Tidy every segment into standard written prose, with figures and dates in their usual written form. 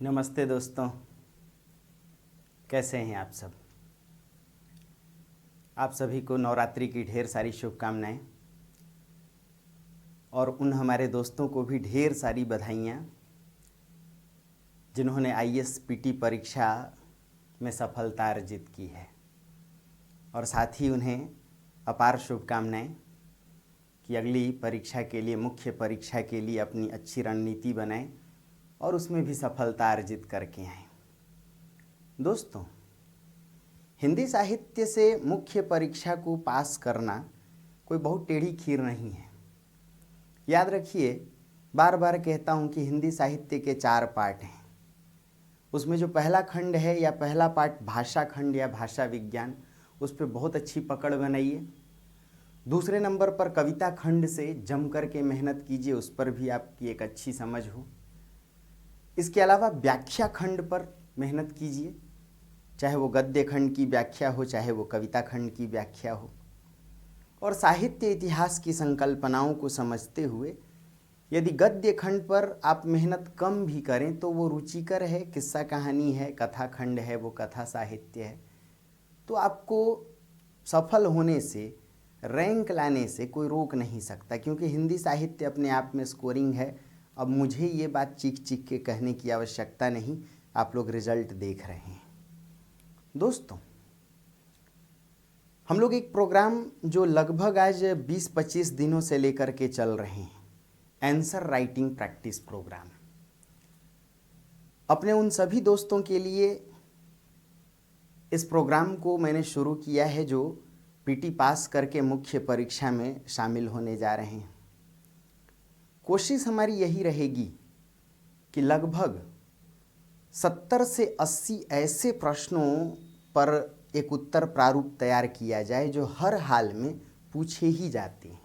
नमस्ते दोस्तों, कैसे हैं आप सब। आप सभी को नवरात्रि की ढेर सारी शुभकामनाएं और उन हमारे दोस्तों को भी ढेर सारी बधाइयाँ जिन्होंने आईएएस-पीटी परीक्षा में सफलता अर्जित की है, और साथ ही उन्हें अपार शुभकामनाएं कि अगली परीक्षा के लिए, मुख्य परीक्षा के लिए अपनी अच्छी रणनीति बनाएं और उसमें भी सफलता अर्जित करके आएँ। दोस्तों, हिंदी साहित्य से मुख्य परीक्षा को पास करना कोई बहुत टेढ़ी खीर नहीं है। याद रखिए, बार बार कहता हूँ कि हिंदी साहित्य के 4 पार्ट हैं। उसमें जो पहला खंड है या पहला पार्ट भाषा खंड या भाषा विज्ञान, उस पर बहुत अच्छी पकड़ बनाइए। दूसरे नंबर पर कविता खंड से जम कर के मेहनत कीजिए, उस पर भी आपकी एक अच्छी समझ हो। इसके अलावा व्याख्या खंड पर मेहनत कीजिए, चाहे वो गद्य खंड की व्याख्या हो, चाहे वो कविता खंड की व्याख्या हो। और साहित्य इतिहास की संकल्पनाओं को समझते हुए यदि गद्य खंड पर आप मेहनत कम भी करें तो वो रुचिकर है, किस्सा कहानी है, कथा खंड है, वो कथा साहित्य है, तो आपको सफल होने से, रैंक लाने से कोई रोक नहीं सकता। क्योंकि हिंदी साहित्य अपने आप में स्कोरिंग है। अब मुझे ये बात चीख चीख के कहने की आवश्यकता नहीं, आप लोग रिजल्ट देख रहे हैं। दोस्तों, हम लोग एक प्रोग्राम जो लगभग आज 20-25 दिनों से लेकर के चल रहे हैं, आंसर राइटिंग प्रैक्टिस प्रोग्राम, अपने उन सभी दोस्तों के लिए इस प्रोग्राम को मैंने शुरू किया है जो पीटी पास करके मुख्य परीक्षा में शामिल होने जा रहे हैं। कोशिश हमारी यही रहेगी कि लगभग 70 से 80 ऐसे प्रश्नों पर एक उत्तर प्रारूप तैयार किया जाए जो हर हाल में पूछे ही जाते हैं,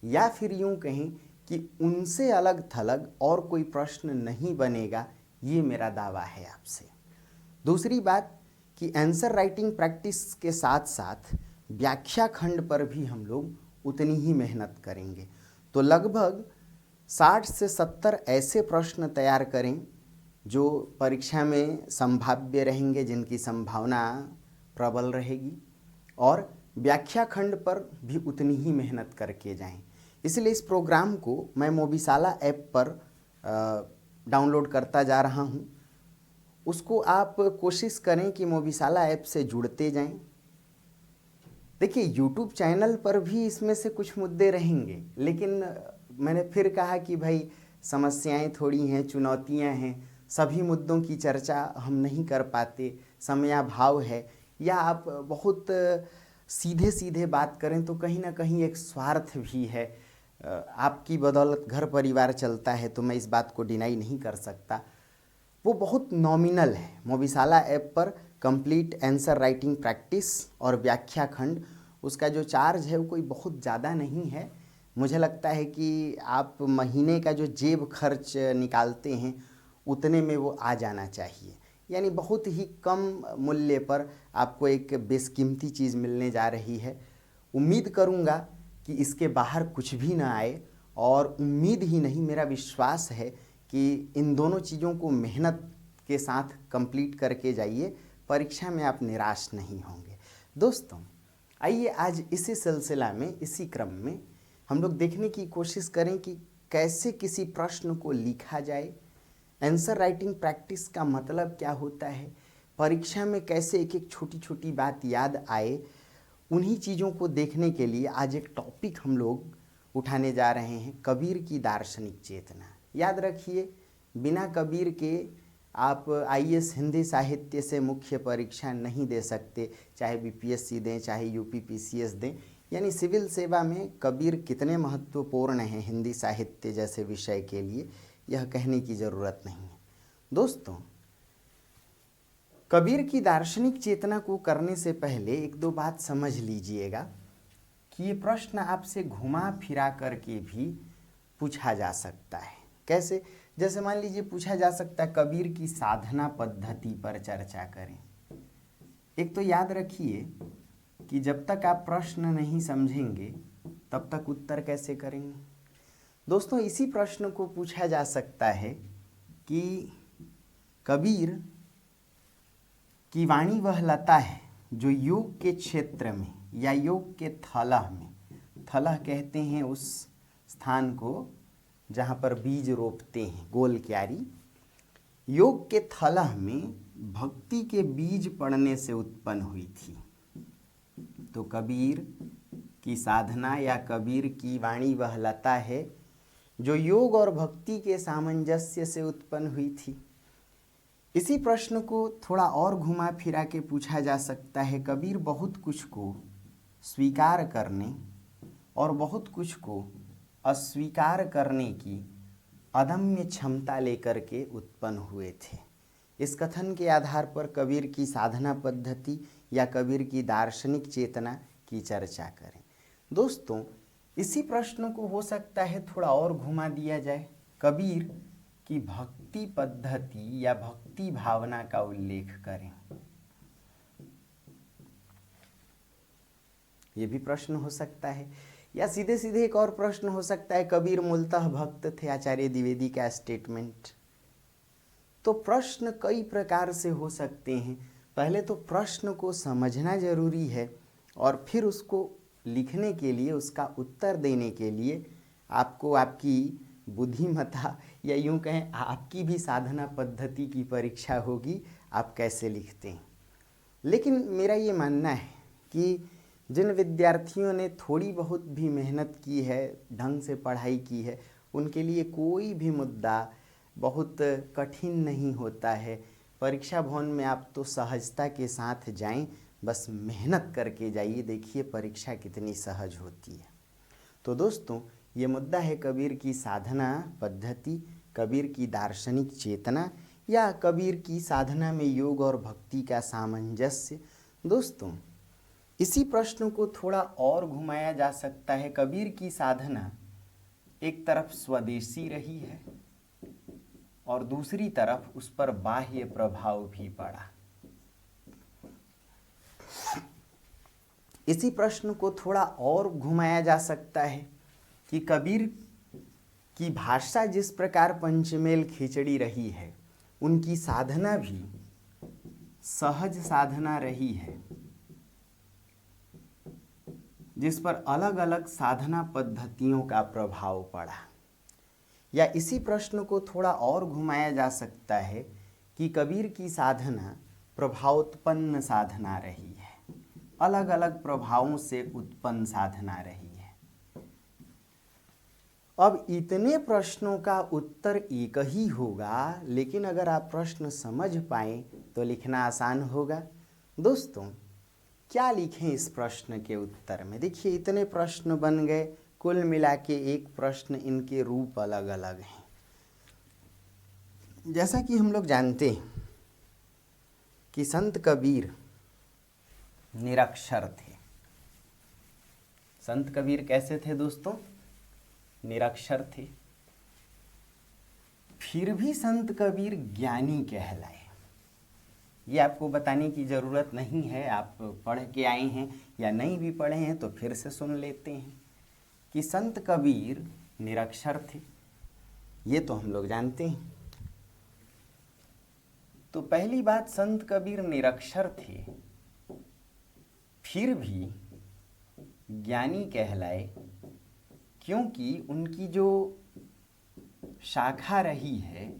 या फिर यूं कहें कि उनसे अलग थलग और कोई प्रश्न नहीं बनेगा, ये मेरा दावा है आपसे। दूसरी बात कि आंसर राइटिंग प्रैक्टिस के साथ साथ व्याख्या खंड पर भी हम लोग उतनी ही मेहनत करेंगे। तो लगभग 60 से 70 ऐसे प्रश्न तैयार करें जो परीक्षा में संभाव्य रहेंगे, जिनकी संभावना प्रबल रहेगी, और व्याख्या खंड पर भी उतनी ही मेहनत करके जाएं। इसलिए इस प्रोग्राम को मैं मोबीसाला ऐप पर डाउनलोड करता जा रहा हूं। उसको आप कोशिश करें कि मोबीसाला ऐप से जुड़ते जाएं। देखिए, यूट्यूब चैनल पर भी इसमें से कुछ मुद्दे रहेंगे, लेकिन मैंने फिर कहा कि भाई समस्याएं थोड़ी हैं, चुनौतियां हैं, सभी मुद्दों की चर्चा हम नहीं कर पाते, समयाभाव है, या आप बहुत सीधे सीधे बात करें तो कहीं ना कहीं एक स्वार्थ भी है। आपकी बदौलत घर परिवार चलता है, तो मैं इस बात को डिनाई नहीं कर सकता। वो बहुत नॉमिनल है। मोबीसाला ऐप पर कंप्लीट आंसर राइटिंग प्रैक्टिस और व्याख्या खंड, उसका जो चार्ज है वो कोई बहुत ज़्यादा नहीं है। मुझे लगता है कि आप महीने का जो जेब खर्च निकालते हैं उतने में वो आ जाना चाहिए। यानी बहुत ही कम मूल्य पर आपको एक बेशकीमती चीज़ मिलने जा रही है। उम्मीद करूँगा कि इसके बाहर कुछ भी ना आए, और उम्मीद ही नहीं, मेरा विश्वास है कि इन दोनों चीज़ों को मेहनत के साथ कंप्लीट करके जाइए, परीक्षा में आप निराश नहीं होंगे। दोस्तों, आइए आज इसी सिलसिला में, इसी क्रम में हम लोग देखने की कोशिश करें कि कैसे किसी प्रश्न को लिखा जाए, आंसर राइटिंग प्रैक्टिस का मतलब क्या होता है, परीक्षा में कैसे एक एक छोटी छोटी बात याद आए। उन्हीं चीज़ों को देखने के लिए आज एक टॉपिक हम लोग उठाने जा रहे हैं, कबीर की दार्शनिक चेतना। याद रखिए, बिना कबीर के आप आईएएस हिंदी साहित्य से मुख्य परीक्षा नहीं दे सकते, चाहे बीपीएससी दें, चाहे यूपीपीसीएस दें। यानी सिविल सेवा में कबीर कितने महत्वपूर्ण हैं हिंदी साहित्य जैसे विषय के लिए, यह कहने की ज़रूरत नहीं है। दोस्तों, कबीर की दार्शनिक चेतना को करने से पहले एक दो बात समझ लीजिएगा कि ये प्रश्न आपसे घुमा फिरा करके भी पूछा जा सकता है। कैसे? जैसे मान लीजिए पूछा जा सकता है कबीर की साधना पद्धति पर चर्चा करें। एक तो याद रखिए कि जब तक आप प्रश्न नहीं समझेंगे तब तक उत्तर कैसे करेंगे। दोस्तों, इसी प्रश्न को पूछा जा सकता है कि कबीर की वाणी वह लता है जो योग के क्षेत्र में या योग के थलह में, थलह कहते हैं उस स्थान को जहाँ पर बीज रोपते हैं, गोल क्यारी, योग के थलह में भक्ति के बीज पड़ने से उत्पन्न हुई थी। तो कबीर की साधना या कबीर की वाणी वह लता है जो योग और भक्ति के सामंजस्य से उत्पन्न हुई थी। इसी प्रश्न को थोड़ा और घुमा फिरा के पूछा जा सकता है, कबीर बहुत कुछ को स्वीकार करने और बहुत कुछ को अस्वीकार करने की अदम्य क्षमता लेकर के उत्पन्न हुए थे। इस कथन के आधार पर कबीर की साधना पद्धति या कबीर की दार्शनिक चेतना की चर्चा करें। दोस्तों, इसी प्रश्न को हो सकता है थोड़ा और घुमा दिया जाए, कबीर की भक्ति पद्धति या भक्ति भावना का उल्लेख करें। ये भी प्रश्न हो सकता है, या सीधे सीधे एक और प्रश्न हो सकता है, कबीर मूलतः भक्त थे, आचार्य द्विवेदी का स्टेटमेंट। तो प्रश्न कई प्रकार से हो सकते हैं। पहले तो प्रश्न को समझना जरूरी है और फिर उसको लिखने के लिए, उसका उत्तर देने के लिए आपको आपकी बुद्धिमत्ता या यूं कहें आपकी भी साधना पद्धति की परीक्षा होगी, आप कैसे लिखते हैं। लेकिन मेरा ये मानना है कि जिन विद्यार्थियों ने थोड़ी बहुत भी मेहनत की है, ढंग से पढ़ाई की है, उनके लिए कोई भी मुद्दा बहुत कठिन नहीं होता है। परीक्षा भवन में आप तो सहजता के साथ जाएं, बस मेहनत करके जाइए, देखिए परीक्षा कितनी सहज होती है। तो दोस्तों, ये मुद्दा है कबीर की साधना पद्धति, कबीर की दार्शनिक चेतना या कबीर की साधना में योग और भक्ति का सामंजस्य। दोस्तों, इसी प्रश्न को थोड़ा और घुमाया जा सकता है, कबीर की साधना एक तरफ स्वदेशी रही है और दूसरी तरफ उस पर बाह्य प्रभाव भी पड़ा। इसी प्रश्न को थोड़ा और घुमाया जा सकता है कि कबीर की भाषा जिस प्रकार पंचमेल खिचड़ी रही है, उनकी साधना भी सहज साधना रही है, जिस पर अलग अलग साधना पद्धतियों का प्रभाव पड़ा। या इसी प्रश्न को थोड़ा और घुमाया जा सकता है कि कबीर की साधना प्रभावोत्पन्न साधना रही है, अलग अलग प्रभावों से उत्पन्न साधना रही है। अब इतने प्रश्नों का उत्तर एक ही होगा, लेकिन अगर आप प्रश्न समझ पाएं तो लिखना आसान होगा। दोस्तों, क्या लिखें इस प्रश्न के उत्तर में? देखिए, इतने प्रश्न बन गए, कुल मिला के एक प्रश्न, इनके रूप अलग अलग हैं। जैसा कि हम लोग जानते हैं कि संत कबीर निरक्षर थे। संत कबीर कैसे थे दोस्तों? निरक्षर थे। फिर भी संत कबीर ज्ञानी कहलाए। ये आपको बताने की ज़रूरत नहीं है, आप पढ़ के आए हैं या नहीं भी पढ़े हैं तो फिर से सुन लेते हैं कि संत कबीर निरक्षर थे। ये तो हम लोग जानते हैं। तो पहली बात, संत कबीर निरक्षर थे, फिर भी ज्ञानी कहलाए, क्योंकि उनकी जो शाखा रही है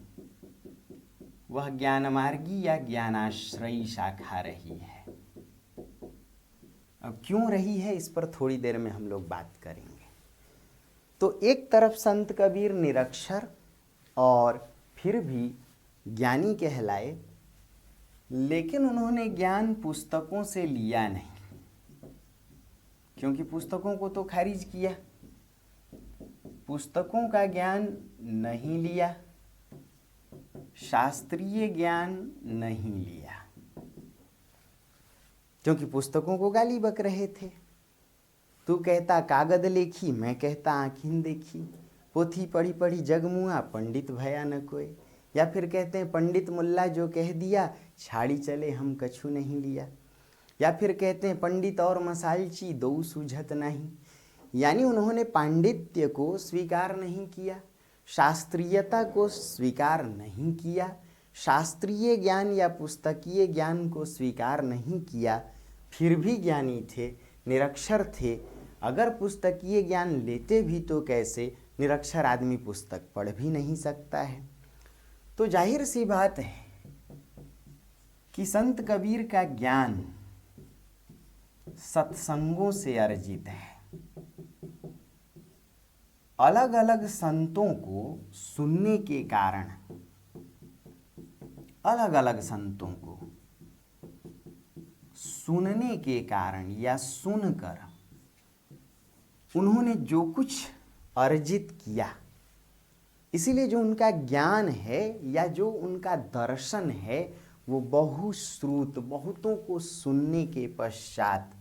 वह ज्ञानमार्गी या ज्ञानाश्रयी शाखा रही है। अब क्यों रही है, इस पर थोड़ी देर में हम लोग बात करेंगे। तो एक तरफ संत कबीर निरक्षर और फिर भी ज्ञानी कहलाए, लेकिन उन्होंने ज्ञान पुस्तकों से लिया नहीं, क्योंकि पुस्तकों को तो खारिज किया, पुस्तकों का ज्ञान नहीं लिया, शास्त्रीय ज्ञान नहीं लिया, क्योंकि पुस्तकों को गाली बक रहे थे। तू कहता कागद लेखी, मैं कहता आँखिन देखी, पोथी पढ़ी पढ़ी जग मुआ, पंडित भया न कोई। या फिर कहते हैं पंडित मुल्ला जो कह दिया, छाड़ी चले हम कछु नहीं लिया। या फिर कहते हैं पंडित और मसालची दो सूझत नहीं। यानी उन्होंने पांडित्य को स्वीकार नहीं किया, शास्त्रीयता को स्वीकार नहीं किया, शास्त्रीय ज्ञान या पुस्तकीय ज्ञान को स्वीकार नहीं किया, फिर भी ज्ञानी थे, निरक्षर थे। अगर पुस्तकीय ज्ञान लेते भी तो कैसे, निरक्षर आदमी पुस्तक पढ़ भी नहीं सकता है। तो जाहिर सी बात है कि संत कबीर का ज्ञान सत्संगों से अर्जित है। अलग अलग संतों को सुनने के कारण, अलग अलग संतों को सुनने के कारण या सुनकर उन्होंने जो कुछ अर्जित किया, इसीलिए जो उनका ज्ञान है या जो उनका दर्शन है वो बहुश्रुत, बहुतों को सुनने के पश्चात,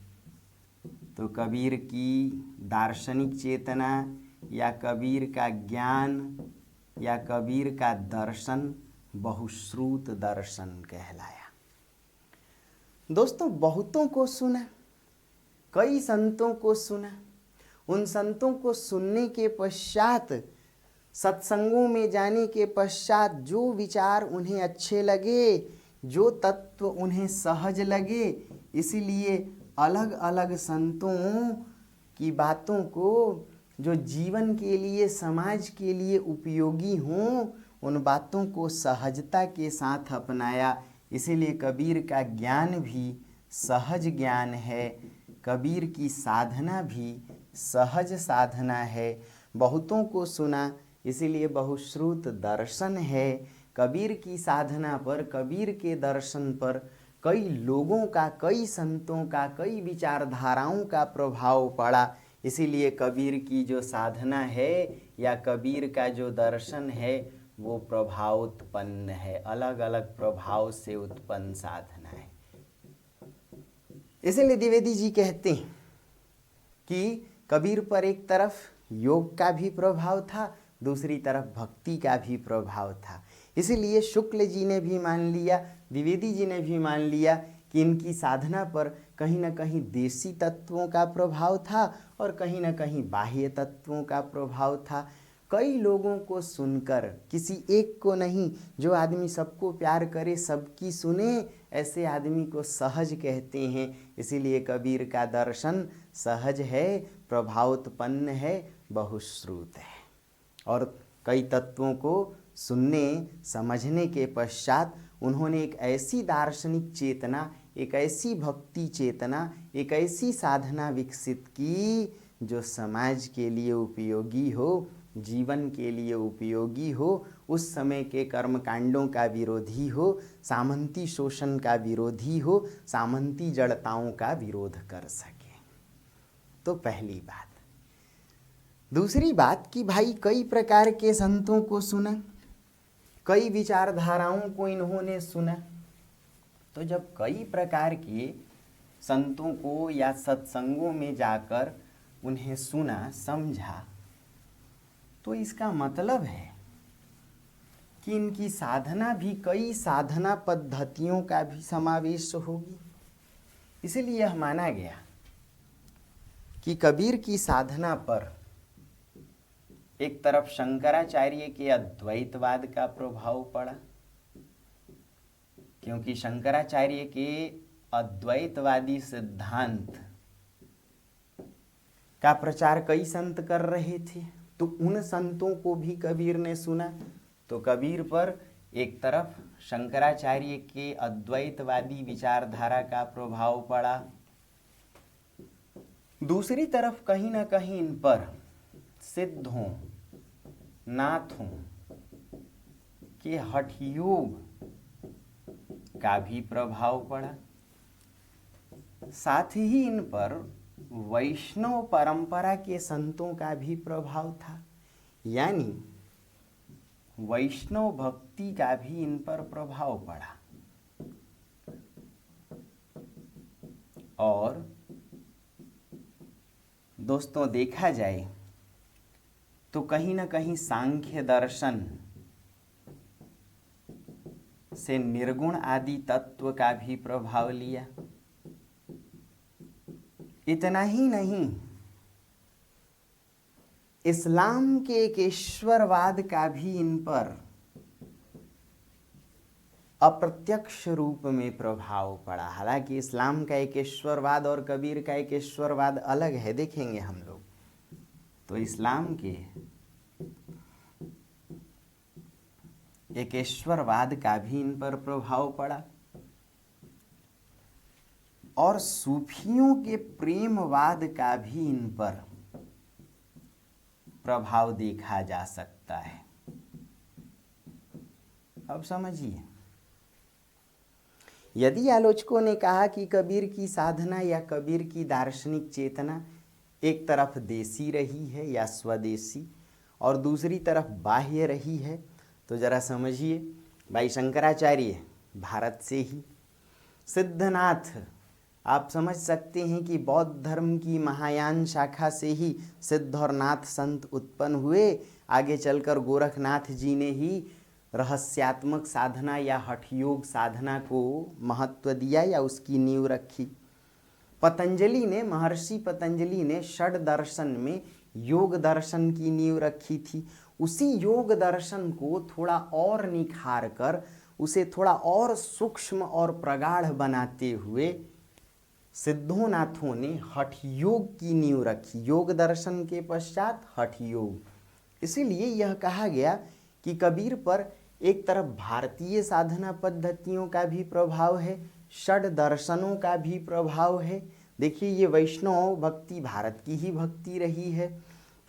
तो कबीर की दार्शनिक चेतना या कबीर का ज्ञान या कबीर का दर्शन बहुश्रुत दर्शन कहलाया। दोस्तों, बहुतों को सुना, कई संतों को सुना, उन संतों को सुनने के पश्चात, सत्संगों में जाने के पश्चात जो विचार उन्हें अच्छे लगे, जो तत्व उन्हें सहज लगे, इसीलिए अलग अलग संतों की बातों को जो जीवन के लिए, समाज के लिए उपयोगी हों, उन बातों को सहजता के साथ अपनाया। इसीलिए कबीर का ज्ञान भी सहज ज्ञान है, कबीर की साधना भी सहज साधना है। बहुतों को सुना, इसीलिए बहुश्रुत दर्शन है। कबीर की साधना पर, कबीर के दर्शन पर कई लोगों का, कई संतों का, कई विचारधाराओं का प्रभाव पड़ा। इसीलिए कबीर की जो साधना है या कबीर का जो दर्शन है वो प्रभावोत्पन्न है, अलग अलग प्रभाव से उत्पन्न साधना है। इसीलिए द्विवेदी जी कहते हैं कि कबीर पर एक तरफ योग का भी प्रभाव था, दूसरी तरफ भक्ति का भी प्रभाव था। इसीलिए शुक्ल जी ने भी मान लिया, द्विवेदी जी ने भी मान लिया कि इनकी साधना पर कहीं न कहीं देसी तत्वों का प्रभाव था और कहीं न कहीं बाह्य तत्वों का प्रभाव था। कई लोगों को सुनकर, किसी एक को नहीं, जो आदमी सबको प्यार करे, सबकी सुने, ऐसे आदमी को सहज कहते हैं। इसीलिए कबीर का दर्शन सहज है, प्रभावोत्पन्न है, बहुश्रुत है। और कई तत्वों को सुनने समझने के पश्चात उन्होंने एक ऐसी दार्शनिक चेतना, एक ऐसी भक्ति चेतना, एक ऐसी साधना विकसित की जो समाज के लिए उपयोगी हो, जीवन के लिए उपयोगी हो, उस समय के कर्मकांडों का विरोधी हो, सामंती शोषण का विरोधी हो, सामंती जड़ताओं का विरोध कर सके। तो पहली बात। दूसरी बात कि भाई कई प्रकार के संतों को सुना, कई विचारधाराओं को इन्होंने सुना। तो जब कई प्रकार के संतों को या सत्संगों में जाकर उन्हें सुना, समझा, तो इसका मतलब है कि इनकी साधना भी कई साधना पद्धतियों का भी समावेश होगी। इसलिए यह माना गया कि कबीर की साधना पर एक तरफ शंकराचार्य के अद्वैतवाद का प्रभाव पड़ा, क्योंकि शंकराचार्य के अद्वैतवादी सिद्धांत का प्रचार कई संत कर रहे थे, तो उन संतों को भी कबीर ने सुना। तो कबीर पर एक तरफ शंकराचार्य के अद्वैतवादी विचारधारा का प्रभाव पड़ा, दूसरी तरफ कहीं ना कहीं इन पर सिद्धों, नाथों के हठ योग का भी प्रभाव पड़ा। साथ ही इन पर वैष्णव परंपरा के संतों का भी प्रभाव था, यानी वैष्णव भक्ति का भी इन पर प्रभाव पड़ा। और दोस्तों, देखा जाए तो कहीं ना कहीं सांख्य दर्शन से निर्गुण आदि तत्व का भी प्रभाव लिया। इतना ही नहीं, इस्लाम के एक ईश्वरवाद का भी इन पर अप्रत्यक्ष रूप में प्रभाव पड़ा। हालांकि इस्लाम का एक ईश्वरवाद और कबीर का एक ईश्वरवाद अलग है, देखेंगे हम लोग। तो इस्लाम के एक ईश्वरवाद का भी इन पर प्रभाव पड़ा और सूफियों के प्रेमवाद का भी इन पर प्रभाव देखा जा सकता है। अब समझिए, यदि आलोचकों ने कहा कि कबीर की साधना या कबीर की दार्शनिक चेतना एक तरफ देसी रही है या स्वदेशी और दूसरी तरफ बाह्य रही है, तो जरा समझिए। भाई शंकराचार्य भारत से ही, सिद्धनाथ आप समझ सकते हैं कि बौद्ध धर्म की महायान शाखा से ही सिद्ध और नाथ संत उत्पन्न हुए। आगे चलकर गोरखनाथ जी ने ही रहस्यात्मक साधना या हठयोग साधना को महत्व दिया या उसकी नींव रखी। पतंजलि ने, महर्षि पतंजलि ने षड दर्शन में योग दर्शन की नींव रखी थी। उसी योग दर्शन को थोड़ा और निखार कर उसे थोड़ा और सूक्ष्म और प्रगाढ़ बनाते हुए सिद्धोनाथों ने हठ योग की नींव रखी। योग दर्शन के पश्चात हठ योग। इसीलिए यह कहा गया कि कबीर पर एक तरफ भारतीय साधना पद्धतियों का भी प्रभाव है, षड दर्शनों का भी प्रभाव है। देखिए, ये वैष्णव भक्ति भारत की ही भक्ति रही है,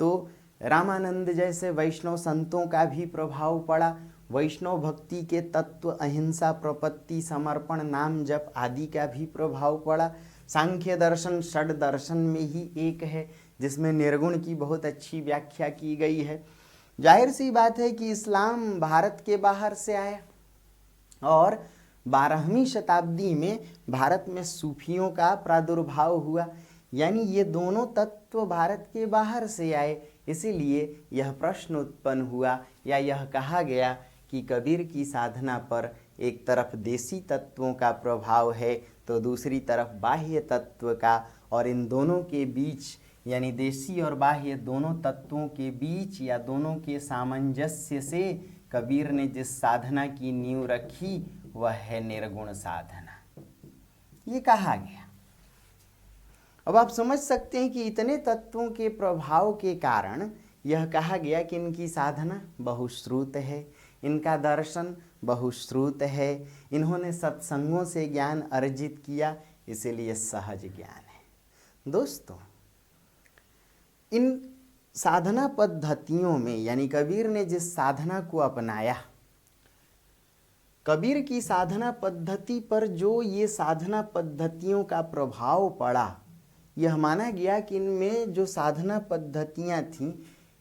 तो रामानंद जैसे वैष्णव संतों का भी प्रभाव पड़ा। वैष्णव भक्ति के तत्व अहिंसा, प्रपत्ति, समर्पण, नाम जप आदि का भी प्रभाव पड़ा। सांख्य दर्शन षड दर्शन में ही एक है, जिसमें निर्गुण की बहुत अच्छी व्याख्या की गई है। जाहिर सी बात है कि इस्लाम भारत के बाहर से आया और 12वीं शताब्दी में भारत में सूफियों का प्रादुर्भाव हुआ, यानी ये दोनों तत्व भारत के बाहर से आए। इसीलिए यह प्रश्न उत्पन्न हुआ या यह कहा गया कि कबीर की साधना पर एक तरफ देसी तत्वों का प्रभाव है तो दूसरी तरफ बाह्य तत्व का, और इन दोनों के बीच यानी देसी और बाह्य दोनों तत्वों के बीच या दोनों के सामंजस्य से कबीर ने जिस साधना की नींव रखी वह है निर्गुण साधना, ये कहा गया। अब आप समझ सकते हैं कि इतने तत्वों के प्रभाव के कारण यह कहा गया कि इनकी साधना बहुश्रुत है, इनका दर्शन बहुश्रुत है, इन्होंने सत्संगों से ज्ञान अर्जित किया, इसीलिए सहज ज्ञान है। दोस्तों, इन साधना पद्धतियों में यानी कबीर ने जिस साधना को अपनाया, कबीर की साधना पद्धति पर जो ये साधना पद्धतियों का प्रभाव पड़ा, यह माना गया कि इनमें जो साधना पद्धतियां थीं,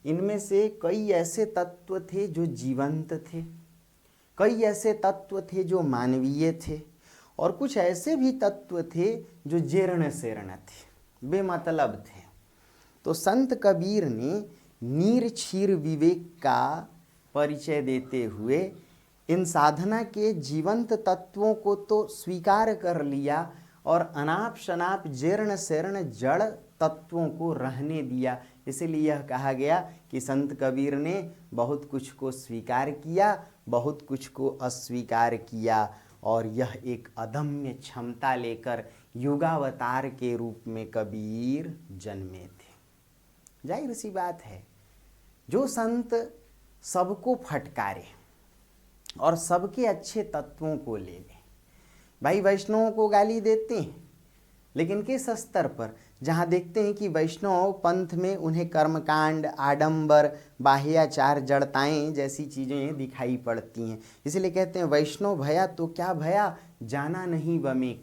इनमें से कई ऐसे तत्व थे जो जीवंत थे, कई ऐसे तत्व थे जो मानवीय थे, और कुछ ऐसे भी तत्व थे जो जीर्ण शीर्ण थे, बेमतलब थे। तो संत कबीर ने नीर क्षीर विवेक का परिचय देते हुए इन साधना के जीवंत तत्वों को तो स्वीकार कर लिया और अनाप शनाप जीर्ण शीर्ण जड़ तत्वों को रहने दिया। इसीलिए यह कहा गया कि संत कबीर ने बहुत कुछ को स्वीकार किया, बहुत कुछ को अस्वीकार किया, और यह एक अदम्य क्षमता लेकर युगावतार के रूप में कबीर जन्मे थे। जाहिर सी बात है, जो संत सबको फटकारे और सबके अच्छे तत्वों को ले ले, भाई वैष्णवों को गाली देते हैं, लेकिन किस स्तर पर? जहाँ देखते हैं कि वैष्णव पंथ में उन्हें कर्मकांड, आडंबर, बाह्याचार, जड़ताएं जैसी चीज़ें दिखाई पड़ती हैं। इसलिए कहते हैं वैष्णव भया तो क्या भया, जाना नहीं वमे,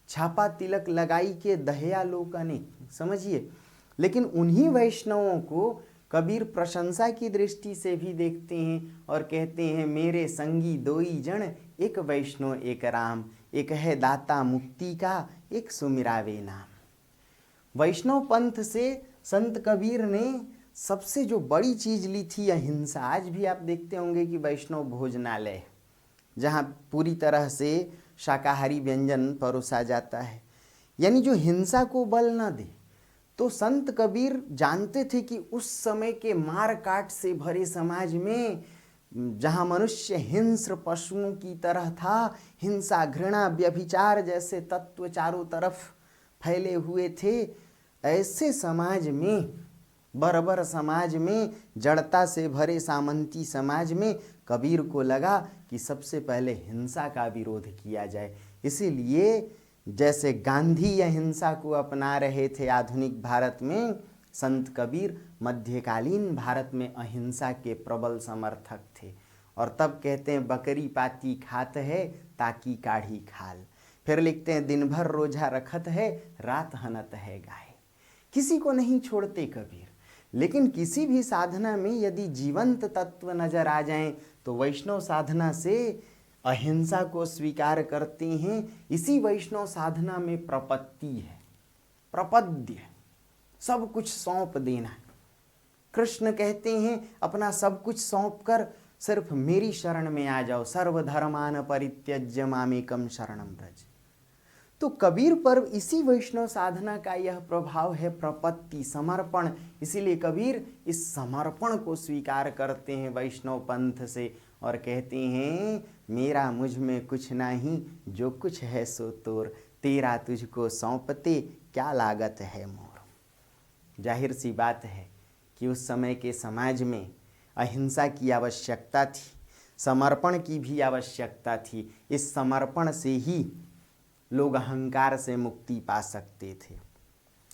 छापा तिलक लगाई के दहया लोक अनेक। समझिए, लेकिन उन्हीं वैष्णवों को कबीर प्रशंसा की दृष्टि से भी देखते हैं और कहते हैं मेरे संगी दोई जन, एक वैष्णव एक राम, एक है दाता मुक्ति का, एक सुमिरावे नाम। वैष्णव पंथ से संत कबीर ने सबसे जो बड़ी चीज़ ली थी अहिंसा। आज भी आप देखते होंगे कि वैष्णव भोजनालय, जहाँ पूरी तरह से शाकाहारी व्यंजन परोसा जाता है, यानी जो हिंसा को बल न दे। तो संत कबीर जानते थे कि उस समय के मार काट से भरे समाज में जहाँ मनुष्य हिंस्र पशुओं की तरह था, हिंसा, घृणा, व्यभिचार जैसे तत्व चारों तरफ फैले हुए थे, ऐसे समाज में, बर्बर समाज में, जड़ता से भरे सामंती समाज में कबीर को लगा कि सबसे पहले हिंसा का विरोध किया जाए। इसीलिए जैसे गांधी अहिंसा को अपना रहे थे आधुनिक भारत में, संत कबीर मध्यकालीन भारत में अहिंसा के प्रबल समर्थक थे। और तब कहते हैं बकरी पाती खात है ताकि काढ़ी खाल। फिर लिखते हैं दिन भर रोजा रखत है रात हनत है गाय। किसी को नहीं छोड़ते कबीर, लेकिन किसी भी साधना में यदि जीवंत तत्व नजर आ जाएं तो वैष्णव साधना से अहिंसा को स्वीकार करते हैं। इसी वैष्णव साधना में प्रपत्ति है, प्रपद्य, सब कुछ सौंप देना। कृष्ण कहते हैं अपना सब कुछ सौंप कर सिर्फ मेरी शरण में आ जाओ, सर्वधर्मान परित्यज्य मामेकम शरणम व्रज। तो कबीर पर इसी वैष्णव साधना का यह प्रभाव है, प्रपत्ति, समर्पण। इसीलिए कबीर इस समर्पण को स्वीकार करते हैं वैष्णव पंथ से और कहते हैं मेरा मुझ में कुछ नहीं, जो कुछ है सो तोर, तेरा तुझको सौंपते क्या लागत है मोर। जाहिर सी बात है कि उस समय के समाज में अहिंसा की आवश्यकता थी, समर्पण की भी आवश्यकता थी। इस समर्पण से ही लोग अहंकार से मुक्ति पा सकते थे।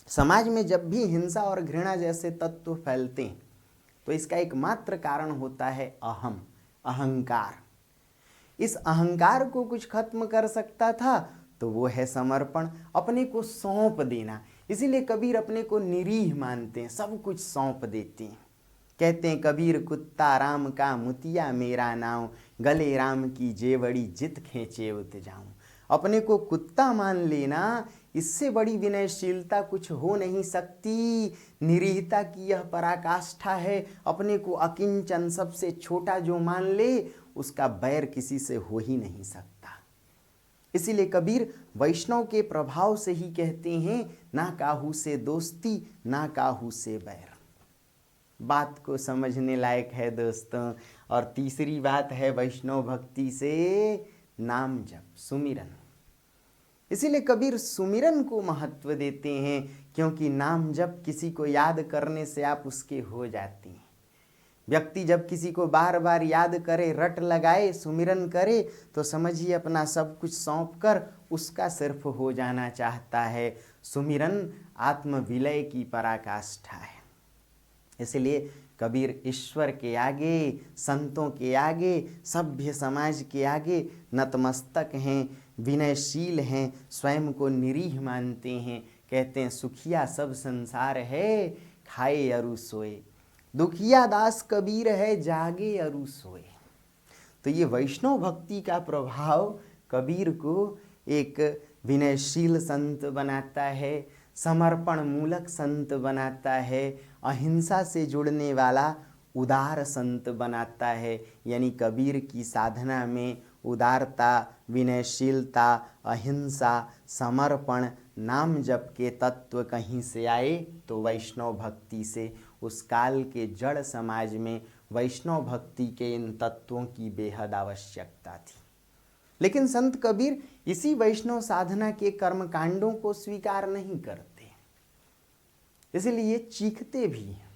समाज में जब भी हिंसा और घृणा जैसे तत्व फैलते हैं तो इसका एकमात्र कारण होता है अहम, अहंकार। इस अहंकार को कुछ खत्म कर सकता था तो वो है समर्पण, अपने को सौंप देना। इसीलिए कबीर अपने को निरीह मानते हैं, सब कुछ सौंप देते हैं। कहते हैं कबीर कुत्ता राम का मुतिया मेरा नाव, गले राम की जेवड़ी जित खींचे उत जाऊं। अपने को कुत्ता मान लेना, इससे बड़ी विनयशीलता कुछ हो नहीं सकती। निरीहता की यह पराकाष्ठा है। अपने को अकिंचन, सबसे छोटा जो मान ले उसका बैर किसी से हो ही नहीं सकता। इसीलिए कबीर वैष्णव के प्रभाव से ही कहते हैं ना काहू से दोस्ती ना काहू से बैर। बात को समझने लायक है दोस्तों। और तीसरी बात है वैष्णव भक्ति से नाम जप, सुमिरन। इसीलिए कबीर सुमिरन को महत्व देते हैं, क्योंकि नाम जप किसी को याद करने से आप उसके हो जाते हैं। व्यक्ति जब किसी को बार बार याद करे, रट लगाए, सुमिरन करे तो समझिए अपना सब कुछ सौंप कर उसका सिर्फ हो जाना चाहता है। सुमिरन आत्मविलय की पराकाष्ठा है। इसलिए कबीर ईश्वर के आगे, संतों के आगे, सभ्य समाज के आगे नतमस्तक हैं, विनयशील हैं, स्वयं को निरीह मानते हैं। कहते हैं सुखिया सब संसार है खाए अरु सोए, दुखिया दास कबीर है जागे अरु सोए। तो ये वैष्णव भक्ति का प्रभाव कबीर को एक विनयशील संत बनाता है, समर्पण मूलक संत बनाता है, अहिंसा से जुड़ने वाला उदार संत बनाता है। यानी कबीर की साधना में उदारता, विनयशीलता, अहिंसा, समर्पण, नाम जप के तत्व कहीं से आए तो वैष्णव भक्ति से। उस काल के जड़ समाज में वैष्णव भक्ति के इन तत्वों की बेहद आवश्यकता थी। लेकिन संत कबीर इसी वैष्णव साधना के कर्मकांडों को स्वीकार नहीं करते, इसलिए चीखते भी हैं।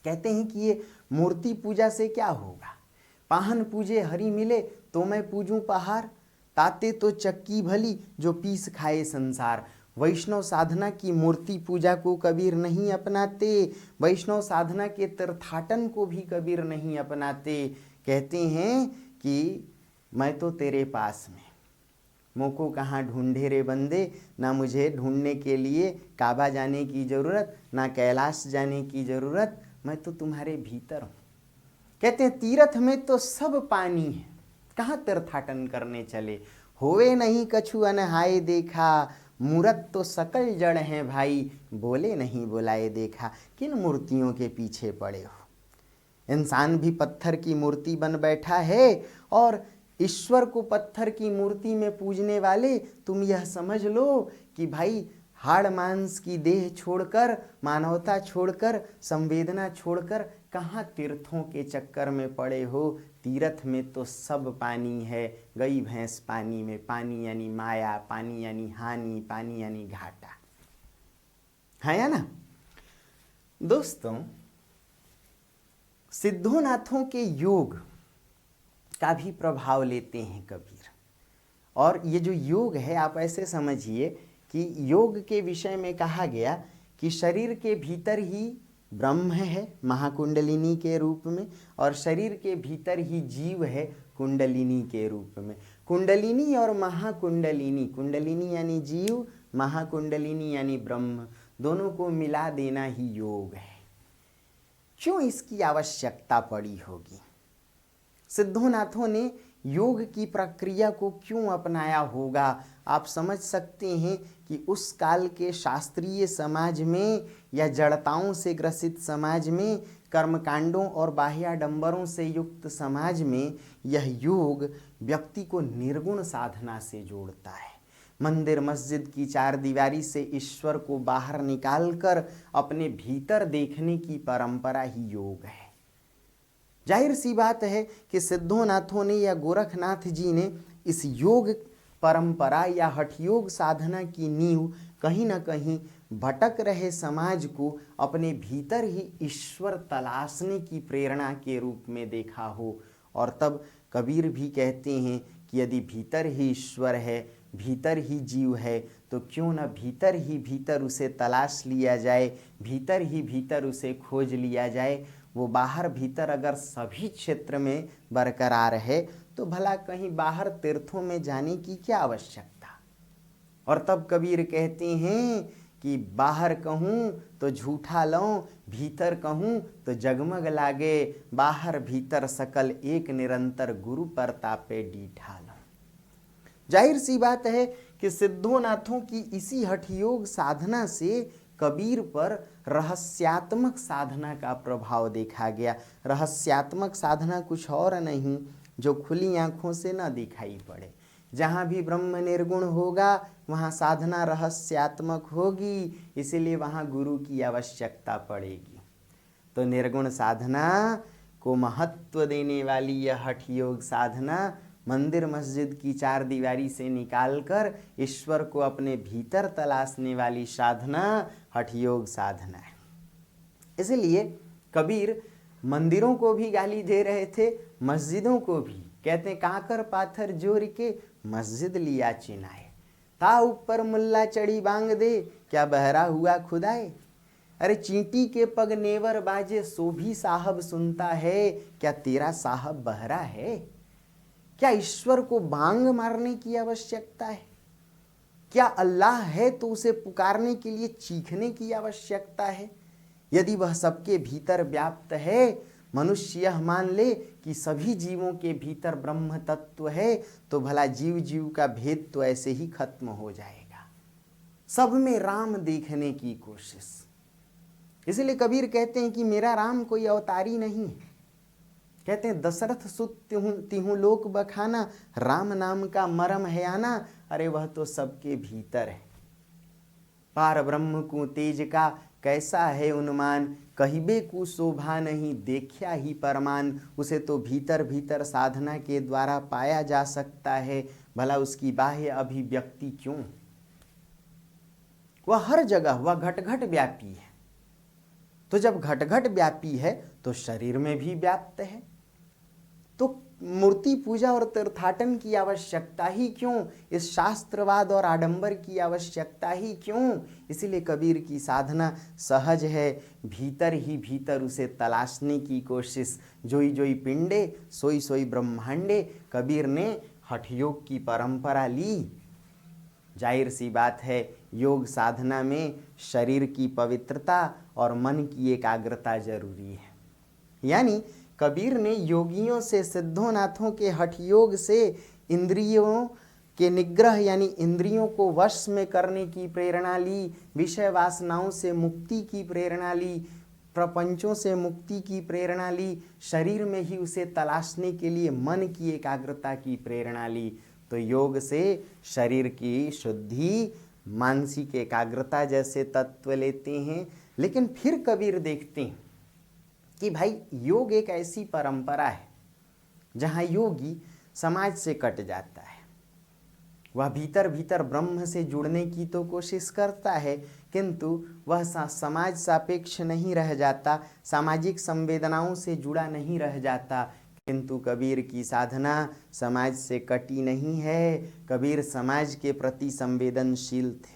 कहते हैं कि ये मूर्ति पूजा से क्या होगा, पाहन पूजे हरि मिले तो मैं पूजूं पहाड़, ताते तो चक्की भली जो पीस खाए संसार। वैष्णव साधना की मूर्ति पूजा को कबीर नहीं अपनाते, वैष्णव साधना के तीर्थाटन को भी कबीर नहीं अपनाते। कहते हैं कि मैं तो तेरे पास में, मोको कहाँ ढूंढे रे बंदे, ना मुझे ढूंढने के लिए काबा जाने की ज़रूरत, ना कैलाश जाने की ज़रूरत, मैं तो तुम्हारे भीतर हूँ। कहते हैं तीर्थ में तो सब पानी है, कहाँ तीर्थाटन करने चले। होवे नहीं कछु अनहाय देखा, मूरत तो सकल जड़ हैं भाई, बोले नहीं बुलाए देखा। किन मूर्तियों के पीछे पड़े हो। इंसान भी पत्थर की मूर्ति बन बैठा है और ईश्वर को पत्थर की मूर्ति में पूजने वाले तुम यह समझ लो कि भाई हाड़ मांस की देह छोड़कर, मानवता छोड़कर, संवेदना छोड़कर कहाँ तीर्थों के चक्कर में पड़े हो। तीर्थ में तो सब पानी है, गई भैंस पानी में। पानी यानी माया, पानी यानी हानि, पानी यानी घाटा, है या ना दोस्तों। सिद्धोनाथों के योग का भी प्रभाव लेते हैं कबीर। और ये जो योग है, आप ऐसे समझिए कि योग के विषय में कहा गया कि शरीर के भीतर ही ब्रह्म है महाकुंडलिनी के रूप में, और शरीर के भीतर ही जीव है कुंडलिनी के रूप में। कुंडलिनी और महाकुंडलिनी, कुंडलिनी यानी जीव, महाकुंडलिनी यानी ब्रह्म, दोनों को मिला देना ही योग है। क्यों इसकी आवश्यकता पड़ी होगी? सिद्धोनाथों ने योग की प्रक्रिया को क्यों अपनाया होगा? आप समझ सकते हैं कि उस काल के शास्त्रीय समाज में या जड़ताओं से ग्रसित समाज में, कर्मकांडों और बाह्याडंबरों से युक्त समाज में यह योग व्यक्ति को निर्गुण साधना से जोड़ता है। मंदिर मस्जिद की चार दीवारी से ईश्वर को बाहर निकालकर अपने भीतर देखने की परंपरा ही योग है। जाहिर सी बात है कि सिद्धोनाथों ने या गोरखनाथ जी ने इस योग परंपरा या हठयोग साधना की नींव कहीं न कहीं भटक रहे समाज को अपने भीतर ही ईश्वर तलाशने की प्रेरणा के रूप में देखा हो। और तब कबीर भी कहते हैं कि यदि भीतर ही ईश्वर है, भीतर ही जीव है, तो क्यों न भीतर ही भीतर उसे तलाश लिया जाए, भीतर ही भीतर उसे खोज लिया जाए। वो बाहर भीतर अगर सभी क्षेत्र में बरकरार है तो भला कहीं बाहर तीर्थों में जाने की क्या आवश्यकता। और तब कबीर कहते हैं कि बाहर कहूँ तो झूठा लऊं, भीतर कहूँ तो जगमग लागे, बाहर भीतर सकल एक निरंतर गुरु परतापे डीठा लऊं। जाहिर सी बात है कि सिद्धोनाथों की इसी हठयोग साधना से कबीर पर रहस्यात्मक साधना का प्रभाव देखा गया। रहस्यात्मक साधना कुछ और नहीं जो खुली आंखों से न दिखाई पड़े। जहाँ भी ब्रह्म निर्गुण होगा वहाँ साधना रहस्यात्मक होगी, इसीलिए वहाँ गुरु की आवश्यकता पड़ेगी। तो निर्गुण साधना को महत्व देने वाली यह हठयोग साधना मंदिर मस्जिद की चार दीवारी से निकालकर ईश्वर को अपने भीतर तलाशने वाली साधना हठयोग साधना है। इसलिए कबीर मंदिरों को भी गाली दे रहे थे, मस्जिदों को भी। कहते हैं काकर पाथर जोर के मस्जिद लिया चिनाए, ता ऊपर मुल्ला चढ़ी बांग दे, क्या बहरा हुआ खुदाए। अरे चींटी के पग नेवर बाजे, सो भी साहब सुनता है, क्या तेरा साहब बहरा है। क्या ईश्वर को बांग मारने की आवश्यकता है? क्या अल्लाह है तो उसे पुकारने के लिए चीखने की आवश्यकता है? यदि वह सबके भीतर व्याप्त है, मनुष्य यह मान ले कि सभी जीवों के भीतर ब्रह्म तत्व है, तो भला जीव जीव का भेद तो ऐसे ही खत्म हो जाएगा। सब में राम देखने की कोशिश। इसलिए कबीर कहते हैं कि मेरा राम कोई अवतारी नहीं है। कहते हैं दशरथ सुत तिहूँ लोक बखाना, राम नाम का मरम है आना। अरे वह तो सबके भीतर है। पार ब्रह्म को तेज का कैसा है उन्मान, कहिबे को शोभा नहीं देखा ही परमान। उसे तो भीतर भीतर साधना के द्वारा पाया जा सकता है, भला उसकी बाह्य अभिव्यक्ति क्यों? वह हर जगह, वह घट घट व्यापी है। तो जब घट घट व्यापी है तो शरीर में भी व्याप्त है, तो मूर्ति पूजा और तीर्थाटन की आवश्यकता ही क्यों? इस शास्त्रवाद और आडंबर की आवश्यकता ही क्यों? इसीलिए कबीर की साधना सहज है, भीतर ही भीतर उसे तलाशने की कोशिश। जोई जोई पिंडे सोई सोई ब्रह्मांडे। कबीर ने हठयोग की परंपरा ली। जाहिर सी बात है योग साधना में शरीर की पवित्रता और मन की एकाग्रता जरूरी है। यानी कबीर ने योगियों से, सिद्धोनाथों के हठयोग से इंद्रियों के निग्रह यानी इंद्रियों को वश में करने की प्रेरणा ली, विषय वासनाओं से मुक्ति की प्रेरणा ली, प्रपंचों से मुक्ति की प्रेरणा ली, शरीर में ही उसे तलाशने के लिए मन की एकाग्रता की प्रेरणा ली। तो योग से शरीर की शुद्धि, मानसिक एकाग्रता जैसे तत्व लेते हैं। लेकिन फिर कबीर देखते हैं कि भाई योग एक ऐसी परंपरा है जहाँ योगी समाज से कट जाता है। वह भीतर भीतर ब्रह्म से जुड़ने की तो कोशिश करता है, किंतु वह समाज सापेक्ष नहीं रह जाता, सामाजिक संवेदनाओं से जुड़ा नहीं रह जाता। किंतु कबीर की साधना समाज से कटी नहीं है, कबीर समाज के प्रति संवेदनशील थे।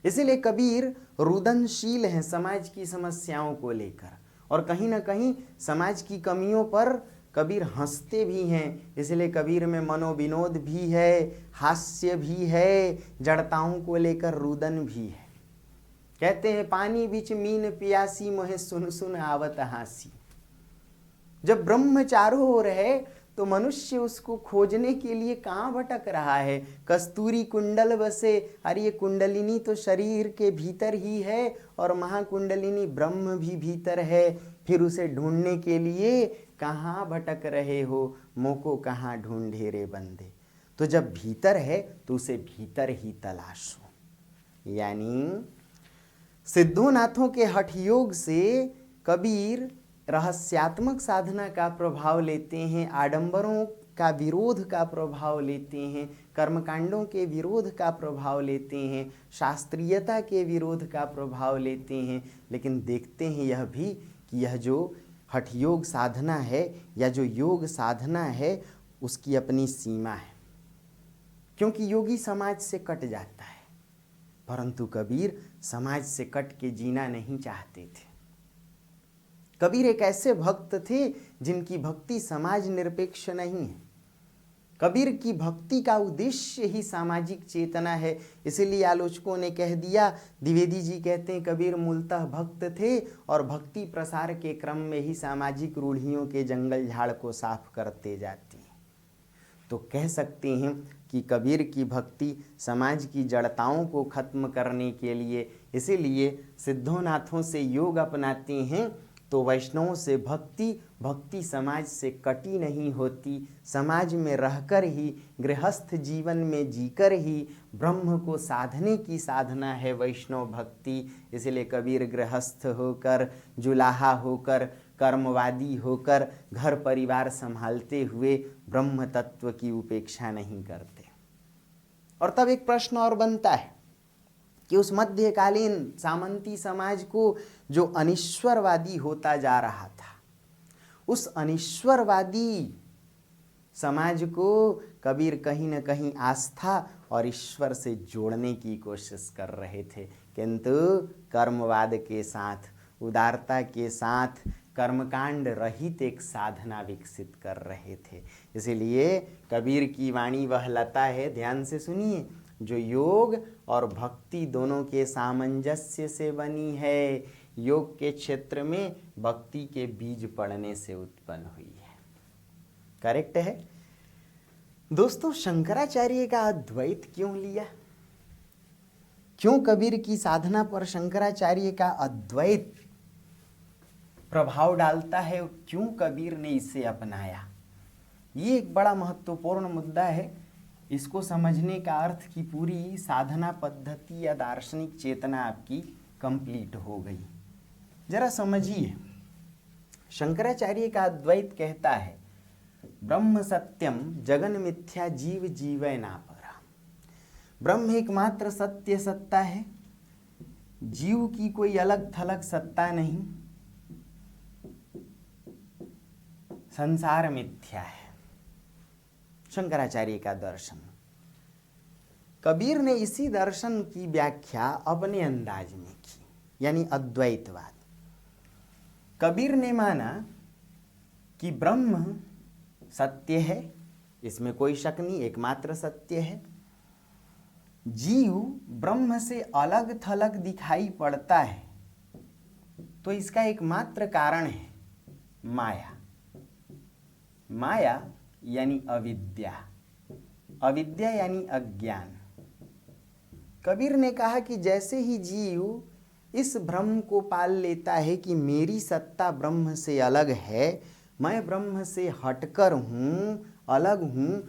इसीलिए कबीर रुदनशील हैं समाज की समस्याओं को लेकर, और कहीं ना कहीं समाज की कमियों पर कबीर हंसते भी हैं। इसलिए कबीर में मनोविनोद भी है, हास्य भी है, जड़ताओं को लेकर रुदन भी है। कहते हैं पानी बीच मीन पियासी मोहे सुन सुन आवत हासी। जब ब्रह्म चारों ओर है तो मनुष्य उसको खोजने के लिए कहाँ भटक रहा है। कस्तूरी कुंडल बसे, अरे ये कुंडलिनी तो शरीर के भीतर ही है और महाकुंडलिनी ब्रह्म भी भीतर है। फिर उसे ढूंढने के लिए कहाँ भटक रहे हो, मोको कहाँ ढूंढे रे बंदे। तो जब भीतर है तो उसे भीतर ही तलाशो। यानी सिद्धोनाथों के हठ योग से कबीर रहस्यात्मक साधना का प्रभाव लेते हैं, आडंबरों का विरोध का प्रभाव लेते हैं, कर्मकांडों के विरोध का प्रभाव लेते हैं, शास्त्रीयता के विरोध का प्रभाव लेते हैं। लेकिन देखते हैं यह भी कि यह जो हठ योग साधना है या जो योग साधना है उसकी अपनी सीमा है, क्योंकि योगी समाज से कट जाता है, परंतु कबीर समाज से कट के जीना नहीं चाहते थे। कबीर एक ऐसे भक्त थे जिनकी भक्ति समाज निरपेक्ष नहीं है। कबीर की भक्ति का उद्देश्य ही सामाजिक चेतना है। इसीलिए आलोचकों ने कह दिया, द्विवेदी जी कहते हैं कबीर मूलतः भक्त थे और भक्ति प्रसार के क्रम में ही सामाजिक रूढ़ियों के जंगल झाड़ को साफ करते जाते हैं। तो कह सकते हैं कि कबीर की भक्ति समाज की जड़ताओं को खत्म करने के लिए, इसीलिए सिद्धोनाथों से योग अपनाते हैं। तो वैष्णवों से भक्ति समाज से कटी नहीं होती, समाज में रहकर ही, गृहस्थ जीवन में जीकर ही ब्रह्म को साधने की साधना है वैष्णव भक्ति। इसलिए कबीर गृहस्थ होकर, जुलाहा होकर, कर्मवादी होकर घर परिवार संभालते हुए ब्रह्म तत्व की उपेक्षा नहीं करते। और तब एक प्रश्न और बनता है कि उस मध्यकालीन सामंती समाज को जो अनिश्वरवादी होता जा रहा था, उस अनिश्वरवादी समाज को कबीर कहीं न कहीं आस्था और ईश्वर से जोड़ने की कोशिश कर रहे थे, किंतु कर्मवाद के साथ, उदारता के साथ, कर्मकांड रहित एक साधना विकसित कर रहे थे। इसीलिए कबीर की वाणी वह लता है, ध्यान से सुनिए, जो योग और भक्ति दोनों के सामंजस्य से बनी है। योग के क्षेत्र में भक्ति के बीज पड़ने से उत्पन्न हुई है। करेक्ट है दोस्तों। शंकराचार्य का अद्वैत क्यों लिया? क्यों कबीर की साधना पर शंकराचार्य का अद्वैत प्रभाव डालता है? क्यों कबीर ने इसे अपनाया? ये एक बड़ा महत्वपूर्ण मुद्दा है। इसको समझने का अर्थ की पूरी साधना पद्धति या दार्शनिक चेतना आपकी कंप्लीट हो गई। जरा समझिए, शंकराचार्य का अद्वैत कहता है ब्रह्म सत्यम जगन मिथ्या जीव जीवै ना परा। ब्रह्म एकमात्र सत्य सत्ता है, जीव की कोई अलग थलग सत्ता नहीं, संसार मिथ्या है। शंकराचार्य का दर्शन। कबीर ने इसी दर्शन की व्याख्या अपने अंदाज में की, यानी अद्वैतवाद। कबीर ने माना कि ब्रह्म सत्य है, इसमें कोई शक नहीं, एकमात्र सत्य है। जीव ब्रह्म से अलग थलग दिखाई पड़ता है तो इसका एकमात्र कारण है माया। माया यानी अविद्या, अविद्या यानी अज्ञान। कबीर ने कहा कि जैसे ही जीव इस भ्रम को पाल लेता है कि मेरी सत्ता ब्रह्म से अलग है, मैं ब्रह्म से हटकर हूँ, अलग हूँ,